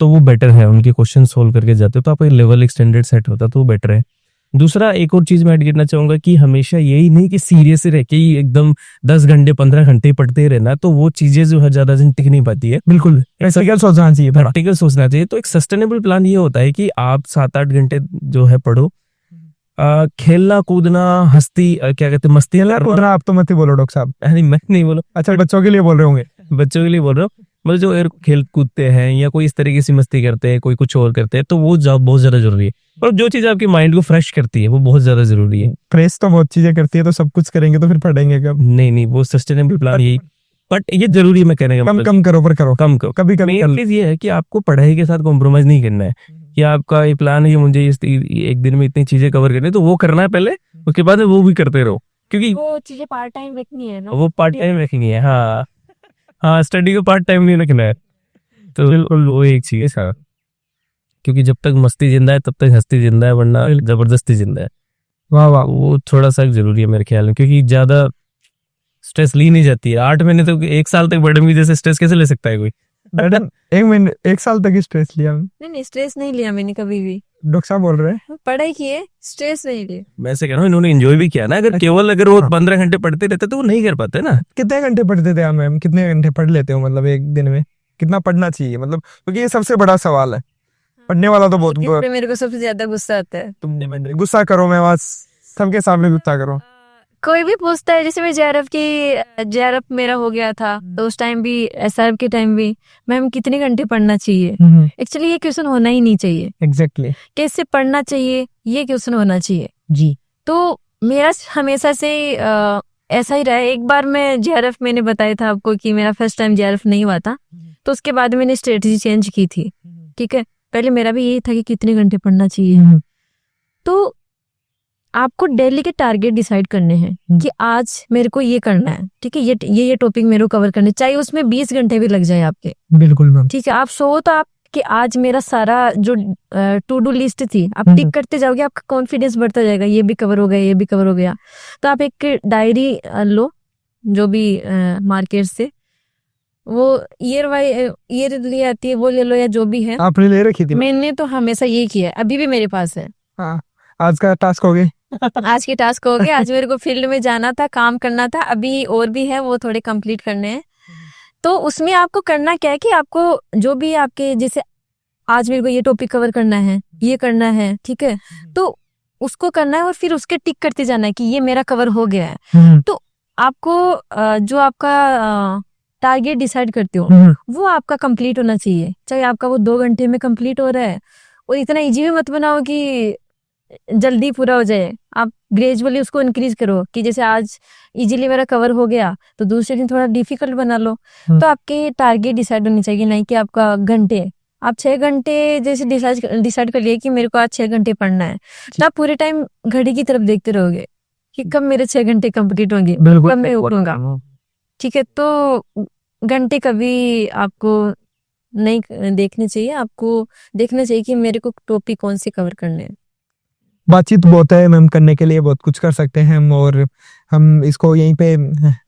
तो वो बेटर है। उनके क्वेश्चन सोल्व करके जाते हो तो आपका लेवल एक स्टैंडर्ड सेट होता है तो वो बेटर है। दूसरा एक और चीज मैं ऐड करना चाहूंगा कि हमेशा यही नहीं कि सीरियस रह के ही एकदम 10 घंटे 15 घंटे पढ़ते ही रहना, तो वो चीजें जो है ज्यादा दिन टिक नहीं पाती है। बिल्कुल प्रैक्टिकल सोचना चाहिए थोड़ा। प्रैक्टिकल सोचना चाहिए। तो एक सस्टेनेबल प्लान ये होता है कि आप 7-8 घंटे जो है पढ़ो, खेलना कूदना हस्ती क्या कहते हैं मस्ती उतना आप तो मत ही बोलो डॉक्टर साहब। नहीं मैं नहीं बोलो, अच्छा बच्चों के लिए बोल रहे होंगे। बच्चों के लिए बोल रहा हूँ। मतलब जो खेल कूदते हैं या कोई इस तरीके से मस्ती करते हैं, कोई कुछ और करते हैं, तो वो बहुत ज्यादा जरूरी है। और जो चीज आपके माइंड को फ्रेश करती है वो बहुत ज्यादा जरूरी है। प्रेस तो बहुत चीजें करती है, तो सब कुछ करेंगे तो फिर पढ़ेंगे कब? नहीं वो सस्टेनेबल प्लान यही, बट ये जरूरी है मैं कहने का कम मतलब। कम करो पर करो, कम करो। कभी कभी मेन चीज ये है कि आपको पढ़ाई के साथ कॉम्प्रोमाइज नहीं करना है। कि आपका ये प्लान है कि मुझे एक दिन में इतनी चीजें कवर करनी है तो वो करना है पहले, उसके बाद वो भी करते रहो, क्योंकि वो चीजें पार्ट टाइम रखनी है ना। वो पार्ट टाइम रखेंगे। हाँ स्टडी को पार्ट टाइम नहीं रखना है। तो बिल्कुल वो एक चीज है सर, क्योंकि जब तक मस्ती जिंदा है तब तक हस्ती जिंदा है, वरना जबरदस्ती जिंदा है। वाह वाह। वो थोड़ा सा जरूरी है मेरे ख्याल में, क्योंकि ज्यादा स्ट्रेस ली नहीं जाती है। 8 महीने तो 1 साल तक मैडम की जैसे स्ट्रेस कैसे ले सकता है कोई? मैडम 1 महीने 1 साल तक ही स्ट्रेस लिया? नहीं स्ट्रेस नहीं लिया मैंने कभी भी। डॉक्टर साहब बोल रहे हैं पढ़ाई की है, स्ट्रेस नहीं लिया। मैं ऐसे कह रहा हूँ इन्होंने एंजॉय भी किया ना। अगर वो 15 घंटे पढ़ते रहते तो वो नहीं कर पाते ना। कितने घंटे पढ़ते थे आप मैम? कितने घंटे पढ़ लेते हो मतलब एक दिन में? कितना पढ़ना चाहिए मतलब, क्योंकि ये सबसे बड़ा सवाल है। पढ़ने वाला तो बहुत इस पे मेरे को सबसे ज्यादा गुस्सा आता है। तुम गुस्सा करो, मैं बस सबके सामने गुस्सा करो। कोई भी पूछता है, जैसे मैं जेआरएफ मेरा हो गया था तो उस टाइम भी, एसआरएफ के टाइम भी, मैम कितने घंटे पढ़ना चाहिए? एक्चुअली ये क्वेश्चन होना ही नहीं चाहिए। एग्जैक्टली कैसे पढ़ना चाहिए ये क्वेश्चन होना चाहिए जी। तो मेरा हमेशा से ऐसा ही रहा है। एक बार मैं जेआरएफ, मैंने बताया था आपको कि मेरा फर्स्ट टाइम जेआरएफ नहीं हुआ था, तो उसके बाद मैंने स्ट्रेटजी चेंज की थी। ठीक है, पहले मेरा भी यही था कि कितने घंटे पढ़ना चाहिए। तो आपको डेली के टारगेट डिसाइड करने हैं कि आज मेरे को ये करना है। ठीक है, ये टॉपिक मेरे को कवर करने, चाहे उसमें 20 घंटे भी लग जाए आपके। बिल्कुल मैम। ठीक है, आप सो तो आप कि आज मेरा सारा जो टू डू लिस्ट थी आप टिक करते जाओगे, आपका कॉन्फिडेंस बढ़ता जाएगा। ये भी कवर हो गया, ये भी कवर हो गया। तो आप एक डायरी लो जो भी मार्केट से, वो ईयर ले आती है, वो ले लो या जो भी है। आपने ले रखी थी? मैंने तो हमेशा ये किया है, अभी भी मेरे पास है। हाँ, आज का टास्क हो गया। आज की टास्क हो गया। आज मेरे को फील्ड में जाना था, काम करना था, अभी और भी है वो थोड़े कंप्लीट करने हैं। तो उसमें आपको करना क्या है कि आपको जो भी आपके, जैसे आज मेरे को ये टॉपिक कवर करना है, ये करना है, ठीक है, तो उसको करना है और फिर उसके टिक करते जाना है कि ये मेरा कवर हो गया है। तो आपको जो आपका टारगेट डिसाइड करते हो वो आपका कंप्लीट होना चाहिए, चाहे आपका वो 2 घंटे में कंप्लीट हो रहा है। और इतना इजी भी मत बनाओ कि जल्दी पूरा हो जाए। आप ग्रेजुअली उसको इंक्रीज करो कि जैसे आज इजीली मेरा कवर हो गया तो दूसरे दिन थोड़ा डिफिकल्ट बना लो। तो आपके टारगेट डिसाइड होने चाहिए, नहीं कि आपका घंटे। आप 6 घंटे जैसे डिसाइड कर लिए कि मेरे को आज 6 घंटे पढ़ना है, तो आप पूरे टाइम घड़ी की तरफ देखते रहोगे कि कब मेरे 6 घंटे कंप्लीट होंगे, कब मैं उठूंगा। ठीक है, तो घंटे कभी आपको नहीं देखने चाहिए, आपको देखना चाहिए कि मेरे को टॉपिक कौन से कवर करने हैं। बातचीत बहुत है मैम, करने के लिए बहुत कुछ कर सकते हैं हम, और हम इसको यहीं पे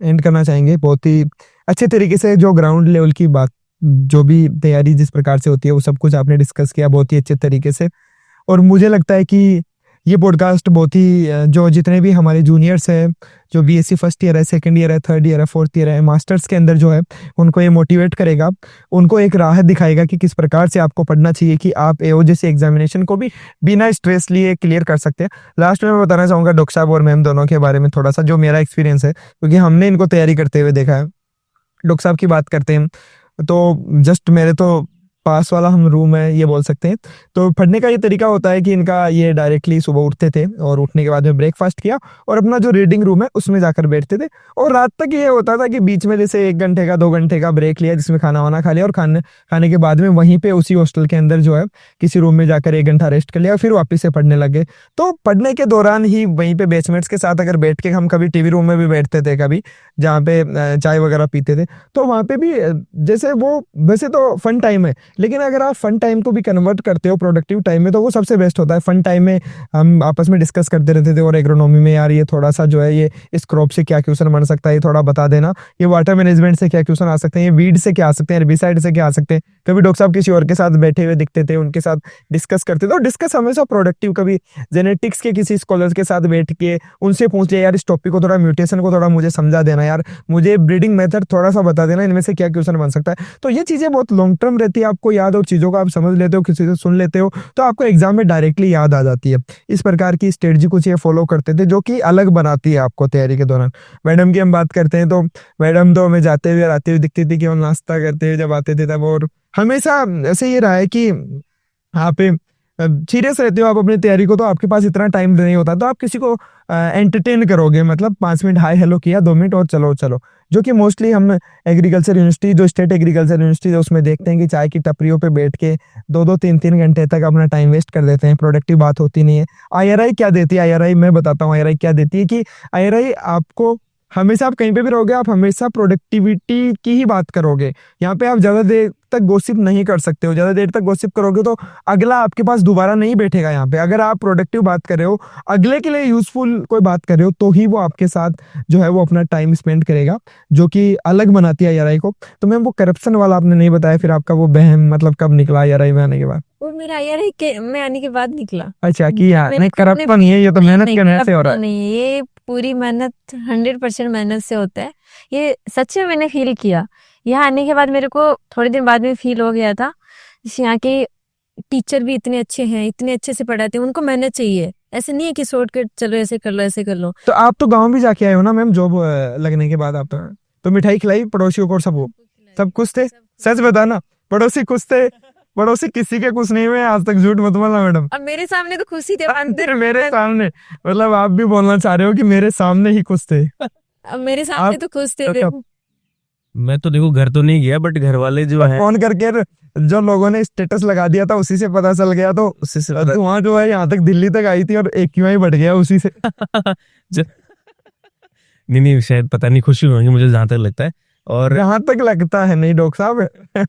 एंड करना चाहेंगे। बहुत ही अच्छे तरीके से जो ग्राउंड लेवल की बात, जो भी तैयारी जिस प्रकार से होती है वो सब कुछ आपने डिस्कस किया बहुत ही अच्छे तरीके से। और मुझे लगता है कि ये पॉडकास्ट बहुत ही, जो जितने भी हमारे जूनियर्स हैं, जो बीएससी फर्स्ट ईयर है, सेकंड ईयर है, थर्ड ईयर है, फोर्थ ईयर है, मास्टर्स के अंदर जो है, उनको ये मोटिवेट करेगा, उनको एक राह दिखाएगा कि किस प्रकार से आपको पढ़ना चाहिए कि आप एओ जैसे एग्जामिनेशन को भी बिना स्ट्रेस लिए क्लियर कर सकते हैं। लास्ट में मैं बताना चाहूँगा डॉक्टर साहब और मैम दोनों के बारे में थोड़ा सा, जो मेरा एक्सपीरियंस है, क्योंकि हमने इनको तैयारी करते हुए देखा है। डॉक्टर साहब की बात करते हैं तो जस्ट मेरे तो पास वाला हम रूम है ये बोल सकते हैं। तो पढ़ने का ये तरीका होता है कि इनका ये डायरेक्टली सुबह उठते थे और उठने के बाद में ब्रेकफास्ट किया और अपना जो रीडिंग रूम है उसमें जाकर बैठते थे, और रात तक ये होता था कि बीच में जैसे 1 घंटे का 2 घंटे का ब्रेक लिया जिसमें खाना वाना खा लिया, और खाने के बाद में वहीं पे उसी हॉस्टल के अंदर जो है किसी रूम में जाकर 1 घंटा रेस्ट कर लिया, फिर वापस से पढ़ने लगे। तो पढ़ने के दौरान ही वहीं पे बैचमेट्स के साथ अगर बैठ के, हम कभी टीवी रूम में भी बैठते थे, कभी जहाँ पे चाय वगैरह पीते थे, तो वहाँ पे भी जैसे वो, वैसे तो फन टाइम है लेकिन अगर आप फन टाइम को भी कन्वर्ट करते हो प्रोडक्टिव टाइम में तो वो सबसे बेस्ट होता है। फन टाइम में हम आपस में डिस्कस करते रहते थे और एग्रोनॉमी में यार ये थोड़ा सा जो है ये इस क्रॉप से क्या क्वेश्चन बन सकता है, ये थोड़ा बता देना, ये वाटर मैनेजमेंट से क्या क्वेश्चन आ सकते हैं, ये वीड से क्या आ सकते हैं, हेर्बिसाइड से क्या आ सकते हैं। कभी डॉक्टर साहब किसी और के साथ बैठे हुए दिखते थे, उनके साथ डिस्कस करते थे और डिस्कस हमेशा प्रोडक्टिव। कभी जेनेटिक्स के किसी स्कॉलर्स के साथ बैठ के उनसे पूछ लिया यार इस टॉपिक को थोड़ा, म्यूटेशन को थोड़ा मुझे समझा देना यार, मुझे ब्रीडिंग मेथड थोड़ा सा बता देना, इनमें से क्या क्वेश्चन बन सकता है। तो ये चीज़ें बहुत लॉन्ग टर्म रहती है, आपको याद और चीज़ों को आप समझ लेते हो, किसी से सुन लेते हो तो आपको एग्जाम में डायरेक्टली याद आ जाती है। इस प्रकार की स्ट्रेटजी कुछ ये फॉलो करते थे जो कि अलग बनाती है आपको तैयारी के दौरान। मैडम की हम बात करते हैं तो मैडम तो हमें जाते हुए और आते हुए दिखती थी कि वो नाश्ता करते हुए जब आते थे तब, और हमेशा ऐसे ये रहा है कि आप सीरियस रहते हो आप अपनी तैयारी को, तो आपके पास इतना टाइम नहीं होता, तो आप किसी को एंटरटेन करोगे, मतलब 5 मिनट हाय हेलो किया, 2 मिनट और चलो चलो, जो कि मोस्टली हम एग्रीकल्चर यूनिवर्सिटी, जो स्टेट एग्रीकल्चर यूनिवर्सिटी है उसमें देखते हैं कि चाय की टपरियों पे बैठ के 2-2 3-3 घंटे तक अपना टाइम वेस्ट कर देते हैं, प्रोडक्टिव बात होती नहीं है। IRI क्या देती है? IRI मैं बताता हूँ IRI क्या देती है कि IRI आपको हमेशा, आप कहीं पे भी रहोगे आप हमेशा प्रोडक्टिविटी की ही बात करोगे। यहाँ पे आप ज़्यादा देर तक गॉसिप नहीं कर सकते हो, ज़्यादा देर तक गॉसिप करोगे तो अगला आपके पास दोबारा नहीं बैठेगा यहाँ पे। अगर आप प्रोडक्टिव बात कर रहे हो, अगले के लिए यूजफुल कोई बात कर रहे हो, तो ही वो आपके साथ जो है वो अपना टाइम स्पेंड करेगा, जो कि अलग बनाती है IRI को। तो मैम वो करप्शन वाला आपने नहीं बताया, फिर आपका वो बहम मतलब कब निकला IRI में आने के बाद? वो मेरा IRI के में आने के बाद निकला। अच्छा कि यार मैंने नहीं, करप्शन नहीं है ये, तो मेहनत करने से हो रहा है। नहीं, ये पूरी मेहनत 100% मेहनत से होता है। ये सच में मैंने फील किया। यहाँ आने के बाद मेरे को थोड़े दिन बाद में फील हो गया था, जैसे यहाँ के टीचर भी इतने अच्छे हैं, इतने अच्छे से पढ़ाते हैं, उनको मेहनत चाहिए। ऐसे नहीं है कि शॉर्टकट चलो ऐसे कर लो ऐसे कर लो। तो आप तो गांव भी जाके आए हो ना मैम, जॉब लगने के बाद आप तो मिठाई खिलाई पड़ोसियों को, सब खुश थे? सच बताना, पड़ोसी खुश थे? पड़ोसी किसी के कुछ नहीं हुए आज तक, झूठ मत बोलना मैडम। अब मेरे सामने तो खुशी थे, अंदर मेरे सामने, मतलब आप भी बोलना चाह रहे हो कि मेरे सामने ही खुश थे? अब मेरे सामने तो खुश थे। मैं तो देखो घर तो नहीं गया, बट घर वाले जो है फोन करके जो लोगों ने स्टेटस लगा दिया था उसी से पता चल गया, तो उससे से वहाँ जो है यहाँ तक दिल्ली तक आई थी और AQI बढ़ गया उसी से। नहीं शायद पता नहीं खुशी होंगी मुझे जहाँ तक लगता है। और यहाँ तक लगता है नहीं डॉक्टर साहब।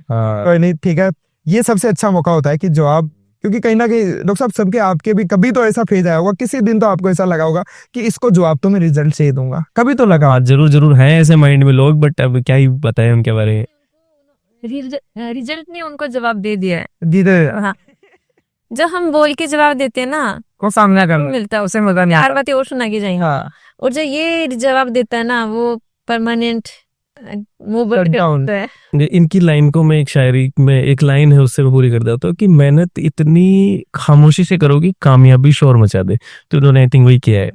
हाँ, कोई नहीं, ठीक है। ये सबसे अच्छा मौका होता है कि जो आप, क्योंकि कहीं ना कहीं डॉक्टर साहब सबके, आपके भी कभी तो ऐसा फेज आया होगा, किसी दिन तो आपको ऐसा लगा होगा कि इसको जवाब तो मैं रिजल्ट से ही दूंगा, कभी तो लगा? हाँ, जरूर है ऐसे माइंड में लोग, बट अब क्या ही बताएं उनके बारे में। रिजल्ट ने उनको जवाब दे दिया है। जीते हाँ, जब हम बोल के जवाब देते हैं ना को सामना करना मिलता है, उसे मजा नहीं हर आता। बातें और सुना के जाएंगे। हाँ, और जो ये जवाब देता है ना वो परमानेंट Shut down. होता है। इनकी लाइन को मैं एक शायरी में एक लाइन है उससे मैं पूरी कर देता हूँ कि मेहनत इतनी खामोशी से करोगी कामयाबी शोर मचा दे। तो उन्होंने आई थिंक वही किया है।